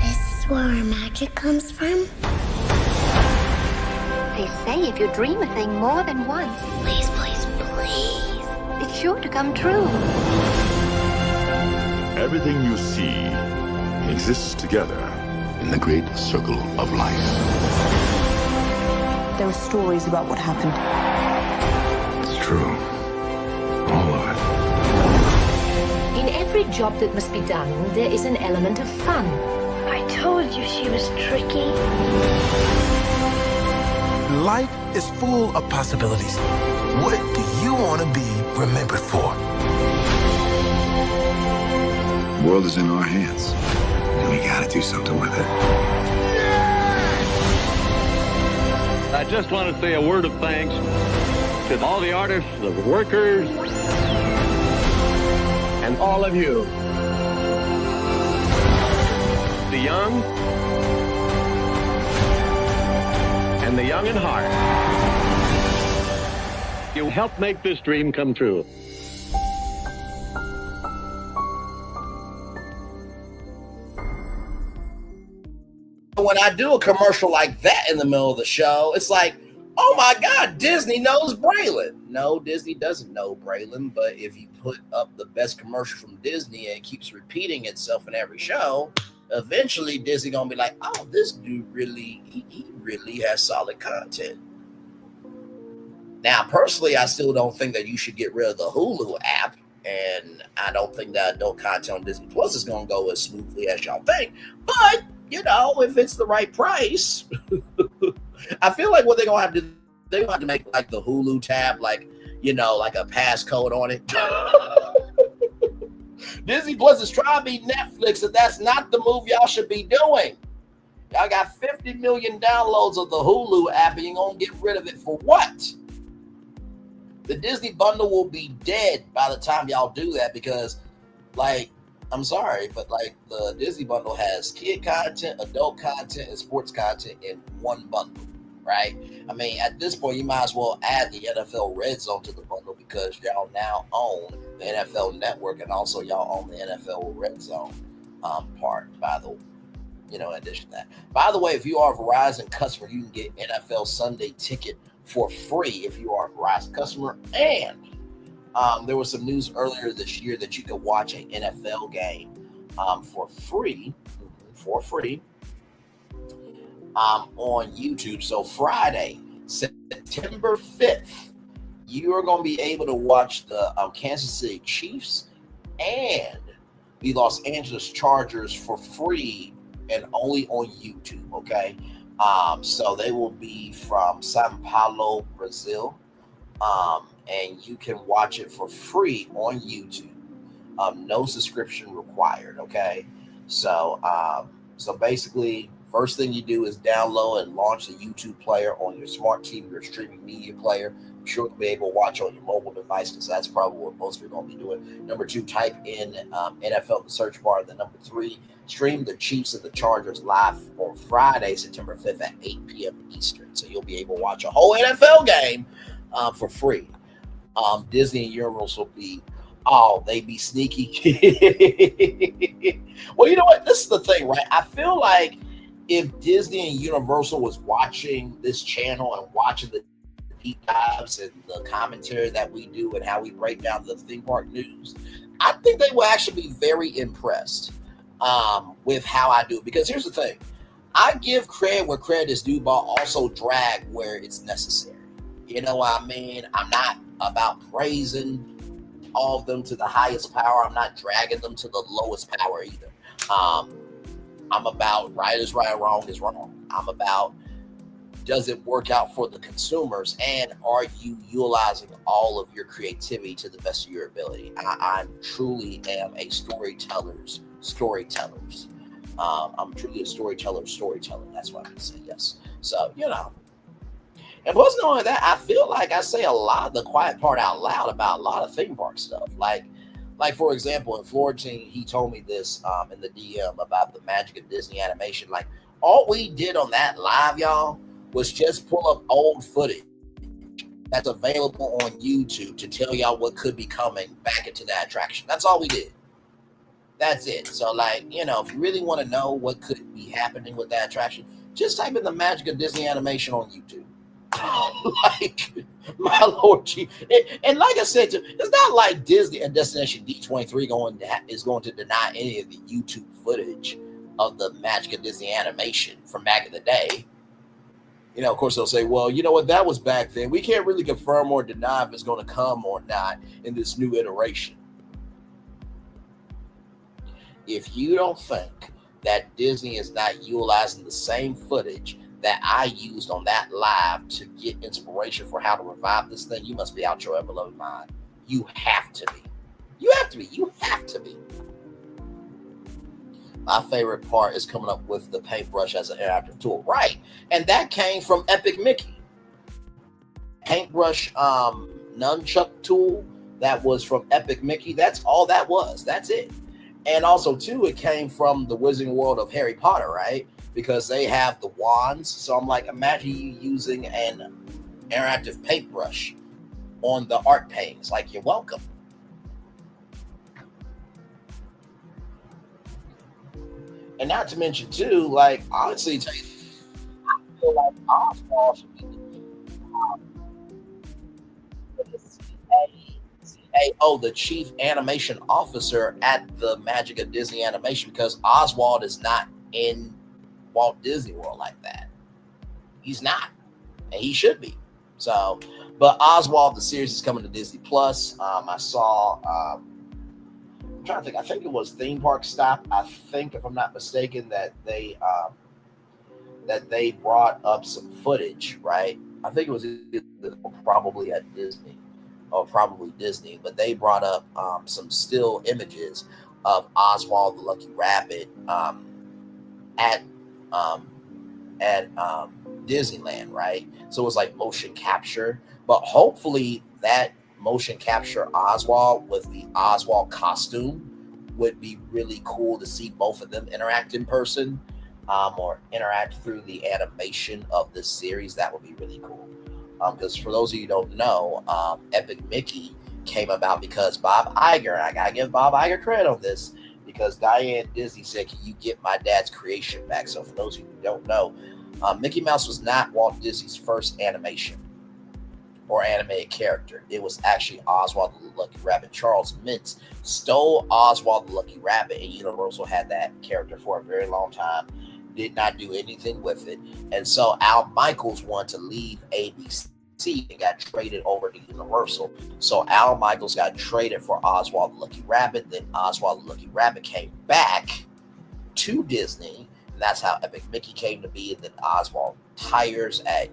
[SPEAKER 22] This is where our magic comes from?
[SPEAKER 23] They say if you dream a thing more than once,
[SPEAKER 22] Please, please, please.
[SPEAKER 23] it's sure to come true.
[SPEAKER 11] Everything you see exists together in the great circle of life.
[SPEAKER 24] There were stories about what happened.
[SPEAKER 21] It's true. All of it.
[SPEAKER 23] In every job that must be done, there is an element of fun.
[SPEAKER 22] I told you she was tricky.
[SPEAKER 25] Life is full of possibilities. What do you want to be remembered for?
[SPEAKER 21] The world is in our hands, and we gotta do something with it.
[SPEAKER 13] I just want to say a word of thanks to all the artists, the workers, and all of you. The young and the young in heart. You helped make this dream come true.
[SPEAKER 10] When I do a commercial like that in the middle of the show, it's like, oh my God, Disney knows Braylon. No, Disney doesn't know Braylon, but if you put up the best commercial from Disney and it keeps repeating itself in every show, eventually Disney gonna be like, oh, this dude he really has solid content. Now, personally, I still don't think that you should get rid of the Hulu app, and I don't think that adult content on Disney Plus is gonna go as smoothly as y'all think, but if it's the right price, I feel like what they're gonna have to do, they're gonna have to make like the Hulu tab, like like a passcode on it. Disney Plus is trying to be Netflix, and that's not the move y'all should be doing. Y'all got 50 million downloads of the Hulu app, and you're gonna get rid of it for what? The Disney bundle will be dead by the time y'all do that, because I'm sorry, but the Disney bundle has kid content, adult content, and sports content in one bundle, right? I mean, at this point, you might as well add the NFL Red Zone to the bundle, because y'all now own the NFL Network, and also y'all own the NFL Red Zone part, in addition to that. By the way, if you are a Verizon customer, you can get NFL Sunday Ticket for free if you are a Verizon customer. And there was some news earlier this year that you could watch an NFL game for free on YouTube. So Friday, September 5th, you are going to be able to watch the Kansas City Chiefs and the Los Angeles Chargers for free and only on YouTube, okay? So they will be from Sao Paulo, Brazil. And you can watch it for free on YouTube. No subscription required, okay? So So basically, first thing you do is download and launch the YouTube player on your smart TV, your streaming media player. I'm sure you'll be able to watch on your mobile device because that's probably what most of you are going to be doing. Number 2, type in NFL in the search bar. Then number 3, stream the Chiefs and the Chargers live on Friday, September 5th at 8 p.m. Eastern. So you'll be able to watch a whole NFL game for free. Disney and Universal will be, they be sneaky. Well, you know what? This is the thing, right? I feel like if Disney and Universal was watching this channel and watching the deep dives and the commentary that we do and how we break down the theme park news, I think they will actually be very impressed with how I do it. Because here's the thing. I give credit where credit is due, but also drag where it's necessary. You know what I mean? I'm not about praising all of them to the highest power. I'm not dragging them to the lowest power either. I'm about right is right, wrong is wrong. I'm about, does it work out for the consumers, and are you utilizing all of your creativity to the best of your ability? I truly am a storyteller's. I'm truly a storyteller. That's what I'm going to say, yes. So, you know. And plus, not only that, I feel like I say a lot of the quiet part out loud about a lot of theme park stuff. Like for example, in Florentine, he told me this in the DM about the magic of Disney animation. Like, all we did on that live, y'all, was just pull up old footage that's available on YouTube to tell y'all what could be coming back into the attraction. That's all we did. That's it. So, like, you know, if you really want to know what could be happening with that attraction, just type in the magic of Disney animation on YouTube. Like, my Lord, and like I said, it's not like Disney and Destination D23 is going to deny any of the YouTube footage of the magic of Disney animation from back in the day. You know, of course, they'll say, well, you know what, that was back then. We can't really confirm or deny if it's going to come or not in this new iteration. If you don't think that Disney is not utilizing the same footage that I used on that live to get inspiration for how to revive this thing, you must be out your ever-loving mind. You have to be. You have to be. My favorite part is coming up with the paintbrush as an interactive tool. Right. And that came from Epic Mickey. Paintbrush nunchuck tool that was from Epic Mickey. That's all that was. That's it. And also, too, it came from the Wizarding World of Harry Potter, right? Because they have the wands. So I'm like, imagine you using an interactive paintbrush on the art paintings. Like, you're welcome. And not to mention, too, like, honestly, tell you, I feel like Oswald should be the chief animation officer at the Magic of Disney Animation, because Oswald is not in Walt Disney World like that. He's not, and he should be. So, but Oswald, the series is coming to Disney Plus. I saw, I'm trying to think, I think it was Theme Park Stop. I think, if I'm not mistaken, that they brought up some footage, right? I think it was probably at Disney. Or probably Disney, but they brought up some still images of Oswald the Lucky Rabbit at Disneyland, right? So it was like motion capture, but hopefully that motion capture Oswald with the Oswald costume would be really cool to see both of them interact in person, or interact through the animation of this series. That would be really cool. Because for those of you who don't know, Epic Mickey came about because Bob Iger, I gotta give Bob Iger credit on this, because Diane Disney said, can you get my dad's creation back? So for those of you who don't know, Mickey Mouse was not Walt Disney's first animation or animated character. It was actually Oswald the Lucky Rabbit. Charles Mintz stole Oswald the Lucky Rabbit, and Universal had that character for a very long time. Did not do anything with it. And so Al Michaels wanted to leave ABC and got traded over to Universal. So Al Michaels got traded for Oswald the Lucky Rabbit. Then Oswald the Lucky Rabbit came back to Disney. And that's how Epic Mickey came to be. And then Oswald Tires at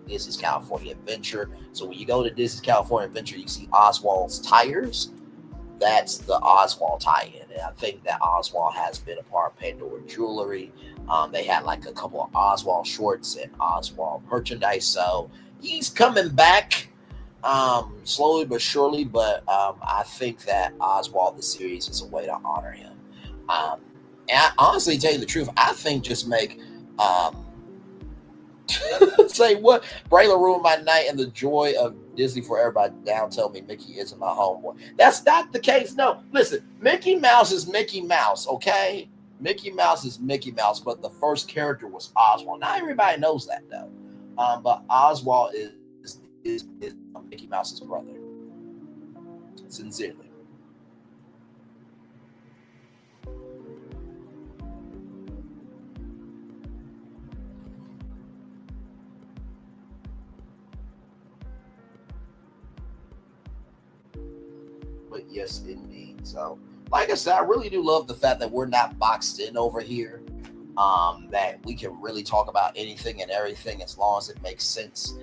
[SPEAKER 10] Disney's California Adventure. So when you go to Disney's California Adventure, you see Oswald's Tires. that's the Oswald tie-in, and I think that Oswald has been a part of Pandora Jewelry. They had like a couple of Oswald shorts and Oswald merchandise, so he's coming back slowly but surely. But I think that Oswald the series is a way to honor him. And I, honestly, tell you the truth, I think just make say what Braylon ruined my night and the joy of Disney for everybody. Now tell me Mickey isn't my homeboy. That's not the case. No, listen, Mickey Mouse is Mickey Mouse, okay? Mickey Mouse is Mickey Mouse, but the first character was Oswald. Not everybody knows that though. But Oswald is Mickey Mouse's brother. Sincerely. But yes, indeed. So, like I said, I really do love the fact that we're not boxed in over here. That we can really talk about anything and everything as long as it makes sense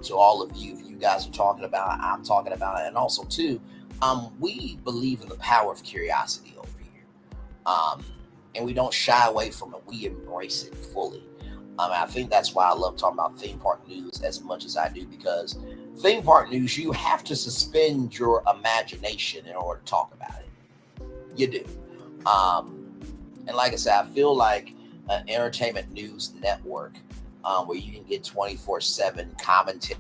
[SPEAKER 10] to all of you. If you guys are talking about it, I'm talking about it. And also, too, we believe in the power of curiosity over here. And we don't shy away from it. We embrace it fully. I think that's why I love talking about theme park news as much as I do, because theme park news, you have to suspend your imagination in order to talk about it. You do. And like I said, I feel like an entertainment news network where you can get 24/7 commentary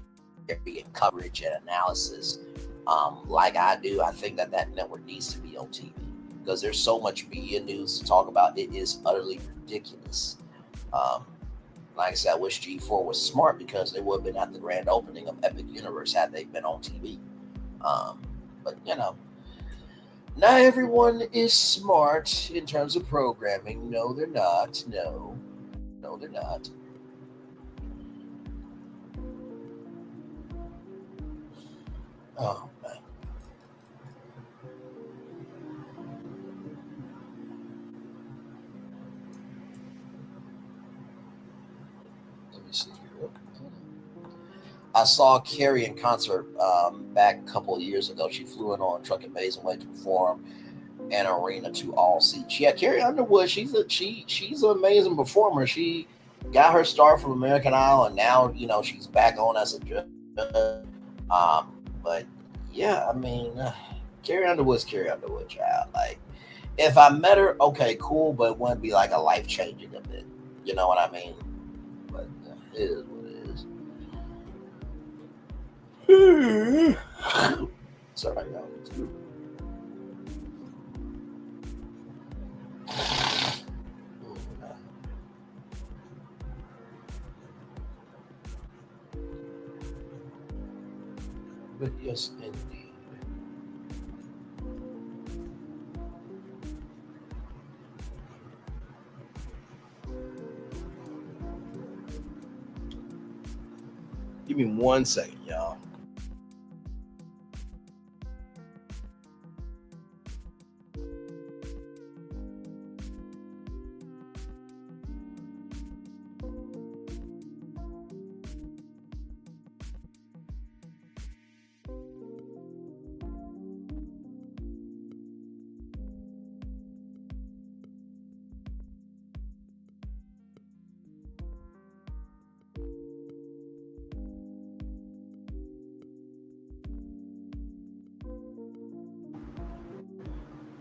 [SPEAKER 10] and coverage and analysis like I do, I think that network needs to be on TV, because there's so much media news to talk about. It is utterly ridiculous. Like I said, I wish G4 was smart, because they would have been at the grand opening of Epic Universe had they been on TV. But, you know, not everyone is smart in terms of programming. No, they're not. No, they're not. Oh, man. I saw Carrie in concert back a couple of years ago. She flew in on Truck Amazing Way to perform an arena to all seats. Yeah, Carrie Underwood, she's an amazing performer. She got her start from American Idol, and now, you know, she's back on as a judge. But yeah, I mean, Carrie Underwood's Carrie Underwood, child. Like, if I met her, okay, cool, but it wouldn't be like a life-changing event. You know what I mean? But it is what it is. Sorry, y'all. But yes, indeed. Give me 1 second, y'all.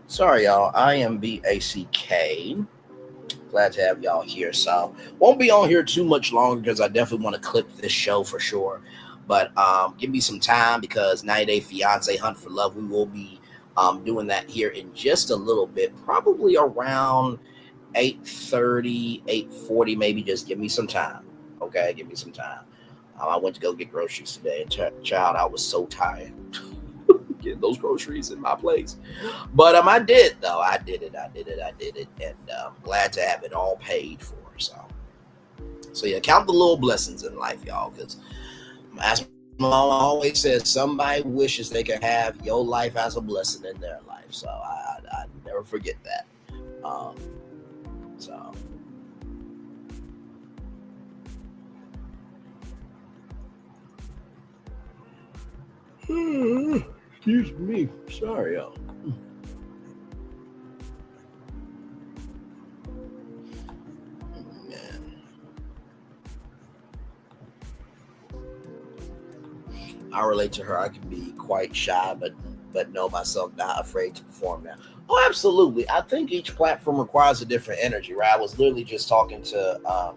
[SPEAKER 10] Sorry, y'all. I am BACK. Glad to have y'all here. So, won't be on here too much longer, because I definitely want to clip this show for sure. But give me some time, because 90 Day Fiance Hunt for Love, we will be doing that here in just a little bit, probably around 8:30, 8:40, maybe. Just give me some time. Okay, give me some time. I went to go get groceries today, and child, I was so tired. Getting those groceries in my place. But I did, though. I did it. And I'm glad to have it all paid for. So yeah, count the little blessings in life, y'all, because as my mom always says, somebody wishes they could have your life as a blessing in their life. So I never forget that. So excuse me. Sorry, y'all. I relate to her. I can be quite shy, but know myself, not afraid to perform now. Oh, absolutely. I think each platform requires a different energy, right? I was literally just talking to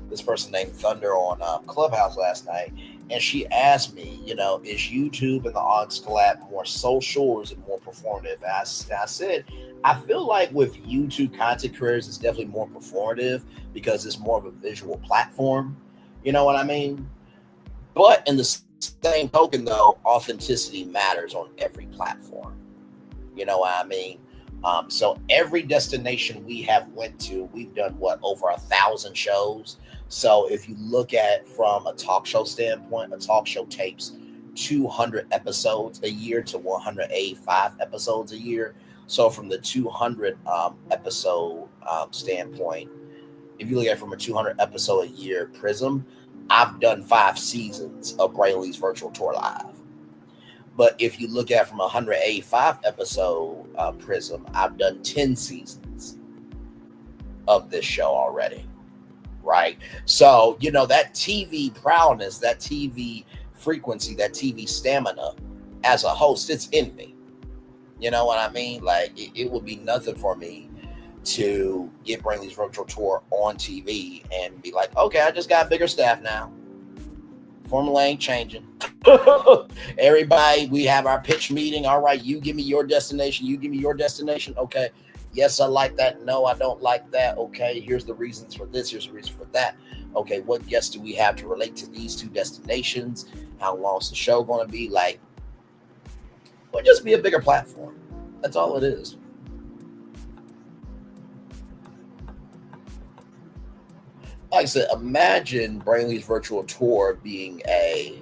[SPEAKER 10] this person named Thunder on Clubhouse last night, and she asked me, is YouTube and the Ox Collab more social or is it more performative? And I said, I feel like with YouTube content creators, it's definitely more performative because it's more of a visual platform. You know what I mean? But in the same token, though, authenticity matters on every platform. You know what I mean? So every destination we have went to, we've done over 1,000 shows. So if you look at from a talk show standpoint, a talk show tapes 200 episodes a year to 185 episodes a year. So from the 200 episode standpoint, if you look at it from a 200 episode a year prism, I've done 5 seasons of Braylon Lee's virtual tour live. But if you look at it from a 185 episode prism, I've done 10 seasons of this show already, right? So, that TV prowess, that TV frequency, that TV stamina as a host, it's in me. You know what I mean? Like, it would be nothing for me to get Braylon Lee's virtual tour on TV and be like, okay, I just got a bigger staff now. Formula ain't changing. Everybody, we have our pitch meeting. All right, you give me your destination. You give me your destination. Okay. Yes, I like that. No, I don't like that. Okay. Here's the reasons for this. Here's the reason for that. Okay. What guests do we have to relate to these 2 destinations? How long is the show going to be? Like, or just be a bigger platform. That's all it is. Like I said, imagine Braylon Lee's virtual tour being a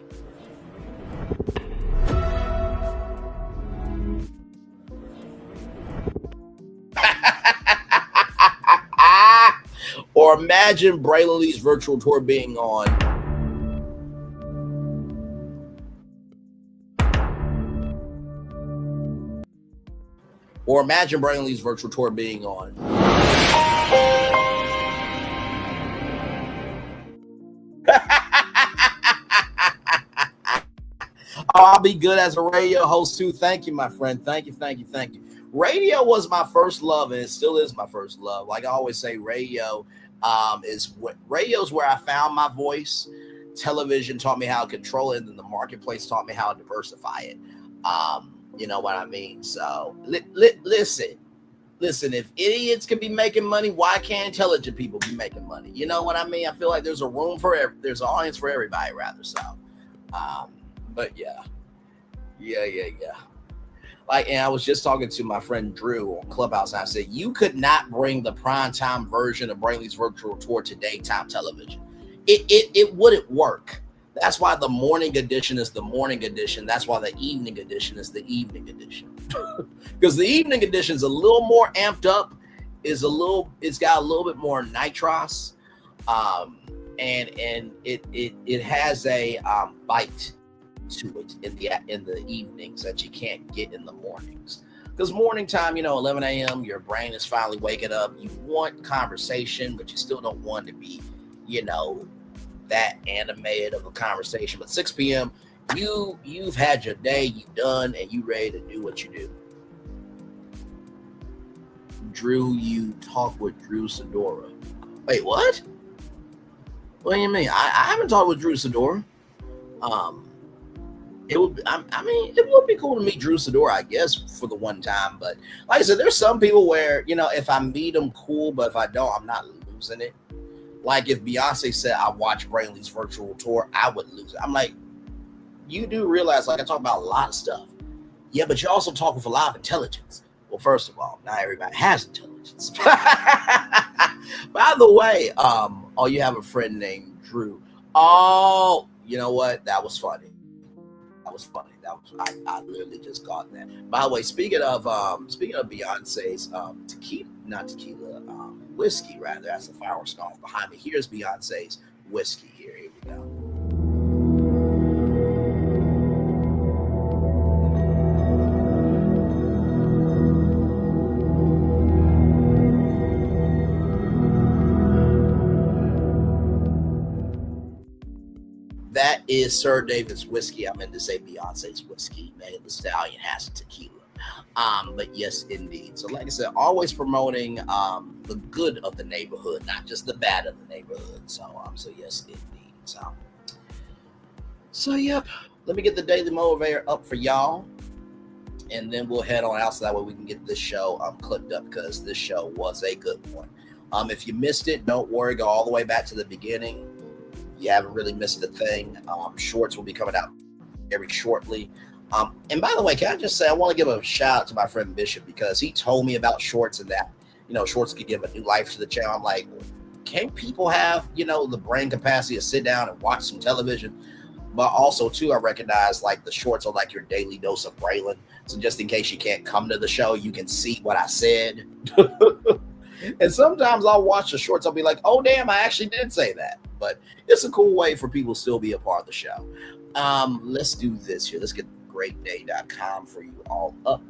[SPEAKER 10] or imagine Braylon Lee's virtual tour being on I'll be good as a radio host too. Thank you, my friend. Thank you. Radio was my first love, and it still is my first love. Like I always say, radio is where I found my voice. Television taught me how to control it, and then the marketplace taught me how to diversify it. You know what I mean? So listen. If idiots can be making money, why can't intelligent people be making money? You know what I mean? I feel like there's there's an audience for everybody, rather. So, but yeah. Like, and I was just talking to my friend Drew on Clubhouse, and I said, you could not bring the primetime version of Braylon Lee's virtual tour to daytime television. It wouldn't work. That's why the morning edition is the morning edition. That's why the evening edition is the evening edition. Because the evening edition is a little more amped up, it's got a little bit more nitros, and it has a bite to it in the evenings that you can't get in the mornings. Because morning time, 11 a.m., your brain is finally waking up. You want conversation, but you still don't want to be, that animated of a conversation. But 6 p.m., you've had your day, you done, and you ready to do what you do. Drew, you talk with Drew Sidora. Wait, what? What do you mean? I haven't talked with Drew Sidora. It would be cool to meet Drew Sidora, I guess, for the one time. But like I said, there's some people where, if I meet them, cool, but if I don't, I'm not losing it. Like if Beyonce said I watched Braylon Lee's virtual tour, I would lose it. I'm like, you do realize, like I talk about a lot of stuff. Yeah, but you also talk with a lot of intelligence. Well, first of all, not everybody has intelligence. By the way, you have a friend named Drew. Oh, you know what? That was funny. I literally just got that. By the way, speaking of Beyonce's whiskey, rather, that's the fireworks going behind me. Here's Beyonce's whiskey. Here we go. That is Sir David's whiskey. I meant to say Beyonce's whiskey. Megan Thee Stallion has a tequila. But yes, indeed. So like I said, always promoting the good of the neighborhood, not just the bad of the neighborhood. So yes, indeed. So yep. Let me get the Daily Motivator up for y'all, and then we'll head on out so that way we can get this show clipped up, because this show was a good one. If you missed it, don't worry. Go all the way back to the beginning. You haven't really missed a thing. Shorts will be coming out very shortly. And by the way, can I just say, I want to give a shout out to my friend Bishop, because he told me about shorts and that, shorts could give a new life to the channel. I'm like, can people have, the brain capacity to sit down and watch some television? But also, too, I recognize like the shorts are like your daily dose of Braylon. So just in case you can't come to the show, you can see what I said. And sometimes I'll watch the shorts. I'll be like, oh, damn, I actually did say that. But it's a cool way for people to still be a part of the show. Let's do this here. Let's get greatday.com for you all up.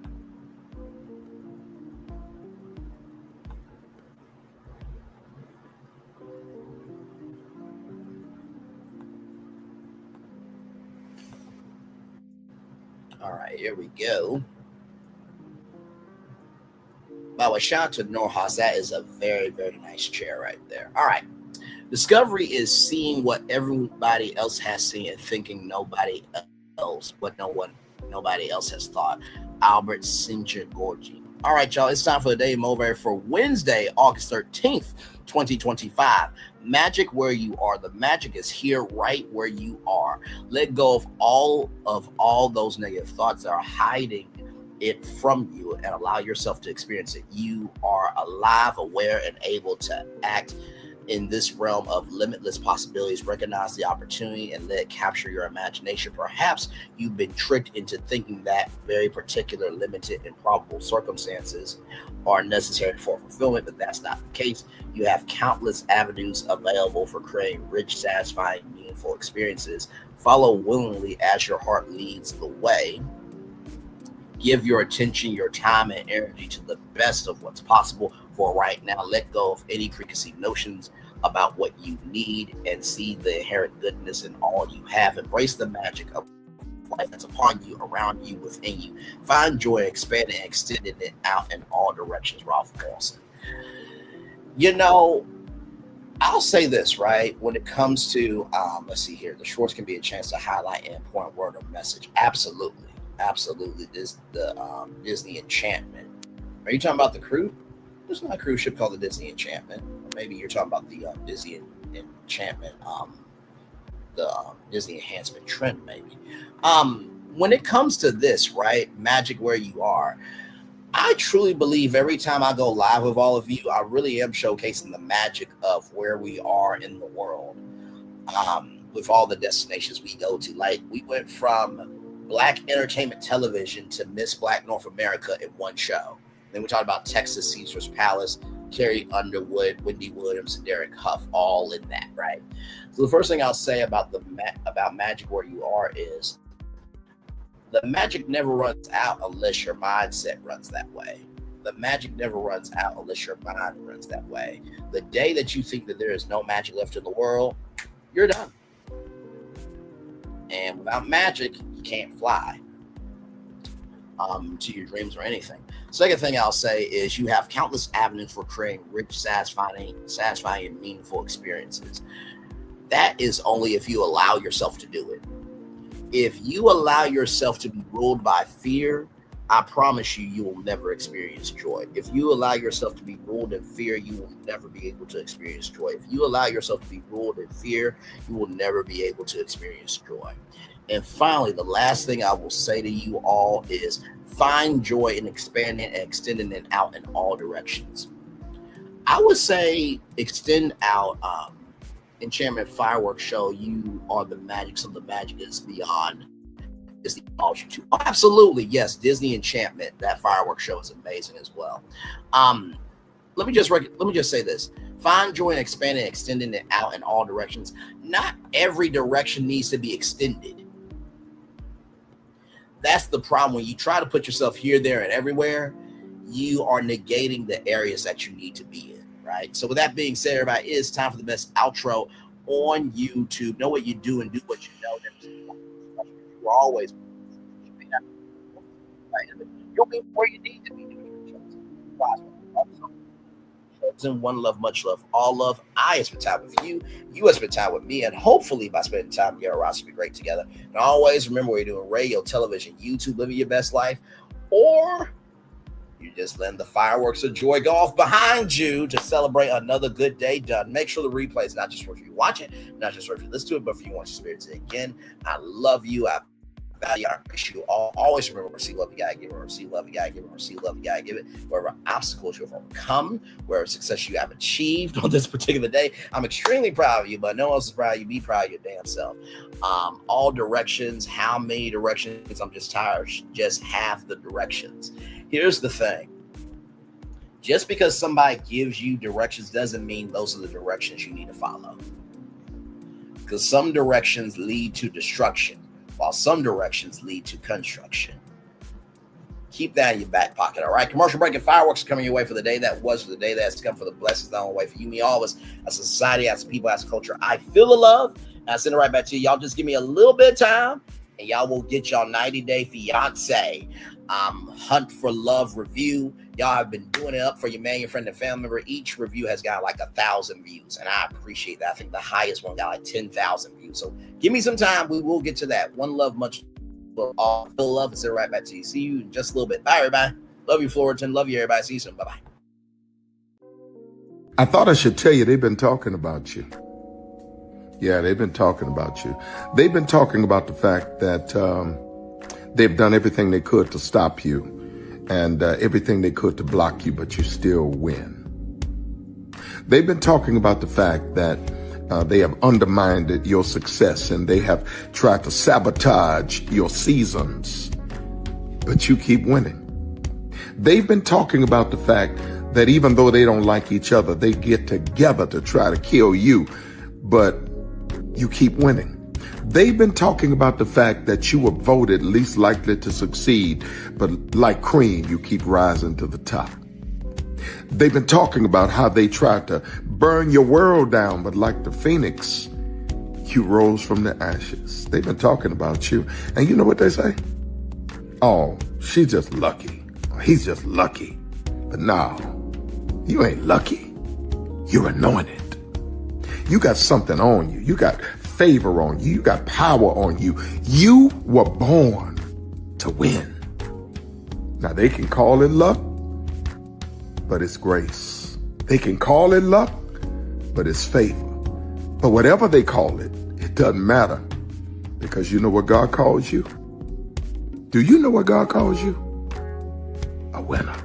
[SPEAKER 10] All right, here we go. By the way, shout out to Norhaus. That is a very, very nice chair right there. All right. Discovery is seeing what everybody else has seen and thinking nobody else, nobody else has thought. Albert Szent-Györgyi. All right, y'all. It's time for the Daily Motivator for Wednesday, August 13th, 2025. Magic where you are. The magic is here right where you are. Let go of all those negative thoughts that are hiding it from you and allow yourself to experience it. You are alive, aware, and able to act in this realm of limitless possibilities. Recognize the opportunity and let it capture your imagination. Perhaps you've been tricked into thinking that very particular, limited, and probable circumstances are necessary for fulfillment, but that's not the case. You have countless avenues available for creating rich, satisfying, meaningful experiences. Follow willingly as your heart leads the way. Give your attention, your time, and energy to the best of what's possible for right now. Let go of any preconceived notions about what you need and see the inherent goodness in all you have. Embrace the magic of life that's upon you, around you, within you. Find joy, expanding and extending it out in all directions. Ralph Carlson. I'll say this, right? When it comes to, let's see here, the shorts can be a chance to highlight an important word or message. Absolutely. This the Disney Enchantment. Are you talking about the cruise? There's not a cruise ship called the Disney Enchantment. Or maybe you're talking about the Disney Enchantment, the Disney Enhancement trend, maybe. When it comes to this, right, magic where you are, I truly believe every time I go live with all of you, I really am showcasing the magic of where we are in the world. With all the destinations we go to, like we went from Black Entertainment Television to Miss Black North America in one show. Then we talked about Texas Caesar's Palace, Carrie Underwood, Wendy Williams, and Derek Hough, all in that, right? So the first thing I'll say about magic where you are is the magic never runs out unless your mindset runs that way. The magic never runs out unless your mind runs that way. The day that you think that there is no magic left in the world, you're done. And without magic, you can't fly to your dreams or anything. Second thing I'll say is you have countless avenues for creating rich, satisfying, and meaningful experiences. That is only if you allow yourself to do it. If you allow yourself to be ruled by fear, I promise you, you will never experience joy. If you allow yourself to be ruled in fear, you will never be able to experience joy. If you allow yourself to be ruled in fear, you will never be able to experience joy. And finally, the last thing I will say to you all is find joy in expanding and extending it out in all directions. I would say extend out Enchantment Fireworks Show. You are the magic. Some of the magic is beyond Disney calls you to. Oh, absolutely, yes. Disney Enchantment. That fireworks show is amazing as well. Let me just say this: find joy in expanding and extending it out in all directions. Not every direction needs to be extended. That's the problem. When you try to put yourself here, there, and everywhere, you are negating the areas that you need to be in. Right. So with that being said, everybody, it is time for the best outro on YouTube. Know what you do and do what you know. will always be. You'll be where you need to be. And one love, much love, all love. I have spent time with you. You have spent time with me. And hopefully by spending time together, our will be great together. And always remember, we're doing radio, television, YouTube, living your best life, or you just letting the fireworks of joy go off behind you to celebrate another good day done. Make sure the replay is not just for you watch it, not just for you listen to it, but for you want your spirit to again. I love you. I value, I appreciate you all. Always remember, receive love, you gotta give it. Receive love, you gotta give it. Receive love, you gotta give it. Wherever obstacles you have overcome, wherever success you have achieved on this particular day, I'm extremely proud of you, but no one else is proud of you. Be proud of your damn self. All directions, how many directions? I'm just tired. Just half the directions. Here's the thing. Just because somebody gives you directions doesn't mean those are the directions you need to follow. Because some directions lead to destruction, while some directions lead to construction. Keep that in your back pocket, all right? Commercial break and fireworks are coming your way for the day that was, for the day that's come, for the blessings that on the way for you, me, all of us, as a society, as a people, as a culture. I feel the love, and I send it right back to you. Y'all just give me a little bit of time, and y'all will get y'all 90-day fiance hunt for love review. Y'all have been doing it up for your man, your friend, and family member. Each review has got like 1,000 views, and I appreciate that. I think the highest one got like 10,000 views. So give me some time. We will get to that. One love, much love, all love, and send it right back to you. See you in just a little bit. Bye, everybody. Love you, Floridan. Love you, everybody. See you soon. Bye-bye.
[SPEAKER 3] I thought I should tell you, they've been talking about you. Yeah, they've been talking about you. They've been talking about the fact that they've done everything they could to stop you and everything they could to block you, but you still win. They've been talking about the fact that they have undermined your success and they have tried to sabotage your seasons, but you keep winning. They've been talking about the fact that even though they don't like each other, they get together to try to kill you, but you keep winning. They've been talking about the fact that you were voted least likely to succeed, but like cream, you keep rising to the top. They've been talking about how they tried to burn your world down, but like the phoenix, you rose from the ashes. They've been talking about you. And you know what they say? Oh, she's just lucky. He's just lucky. But no, you ain't lucky. You're anointed. You got something on you. You got favor on you. You got power on you. You were born to win. Now they can call it luck, but it's grace. They can call it luck, but it's favor. But whatever they call it, it doesn't matter, because you know what God calls you? Do you know what God calls you? A winner.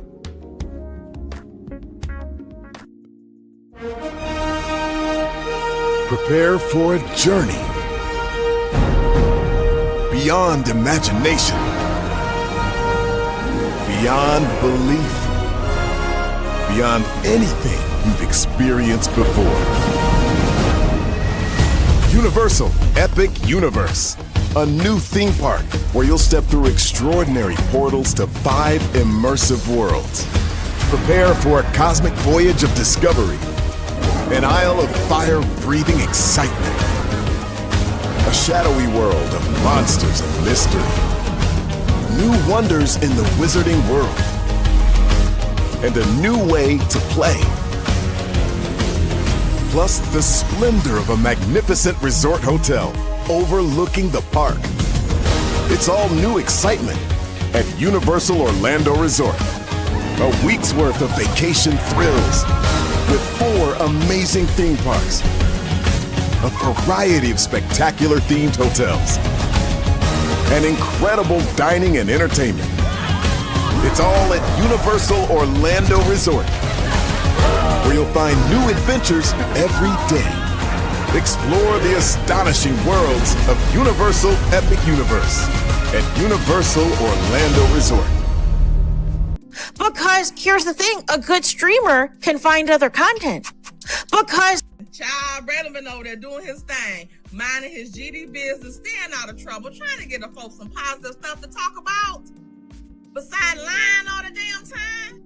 [SPEAKER 4] Prepare for a journey beyond imagination, beyond belief, beyond anything you've experienced before. Universal Epic Universe, a new theme park where you'll step through extraordinary portals to 5 immersive worlds. Prepare for a cosmic voyage of discovery, an isle of fire-breathing excitement, a shadowy world of monsters and mystery, new wonders in the wizarding world, and a new way to play. Plus the splendor of a magnificent resort hotel overlooking the park. It's all new excitement at Universal Orlando Resort. A week's worth of vacation thrills with 4 amazing theme parks, a variety of spectacular themed hotels, and incredible dining and entertainment. It's all at Universal Orlando Resort, where you'll find new adventures every day. Explore the astonishing worlds of Universal Epic Universe at Universal Orlando Resort.
[SPEAKER 19] Because here's the thing, a good streamer can find other content. Because
[SPEAKER 5] Child, Braylon been over there doing his thing, minding his GD business, staying out of trouble, trying to get the folks some positive stuff to talk about. Besides lying all the damn time.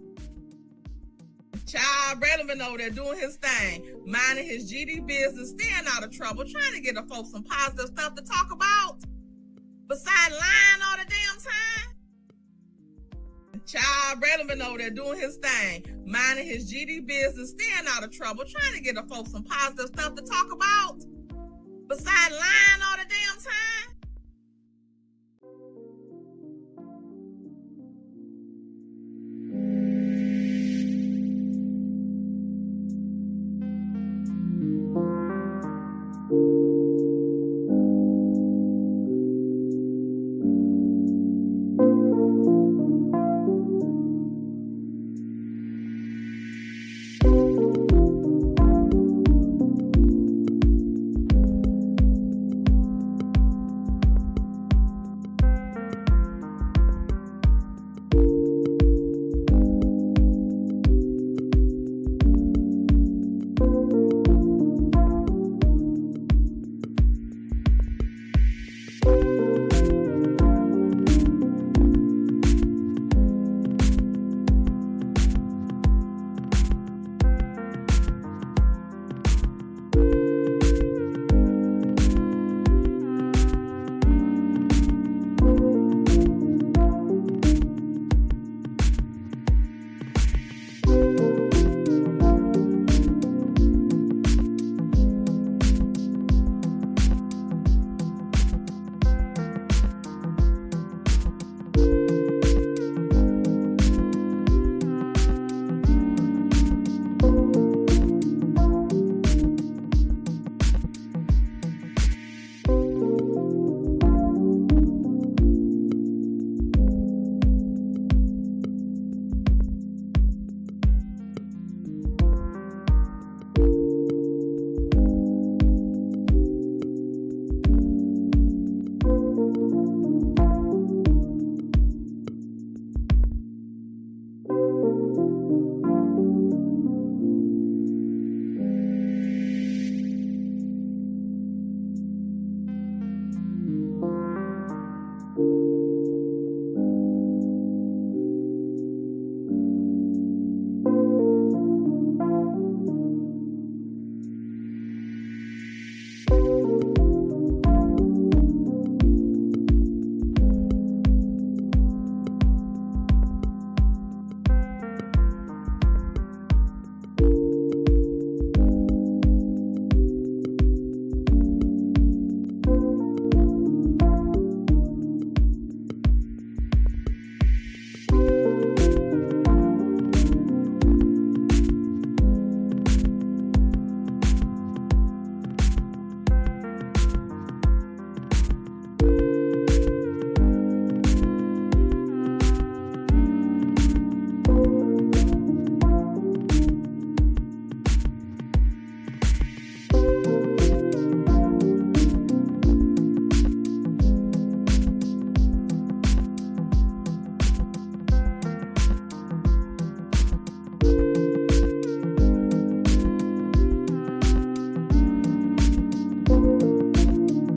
[SPEAKER 5] Child, Braylon been over there doing his thing, minding his GD business, staying out of trouble, trying to get the folks some positive stuff to talk about. Besides lying all the damn time. Child, Braylon been over there doing his thing, minding his GD business, staying out of trouble, trying to get the folks some positive stuff to talk about. Besides lying all the damn time.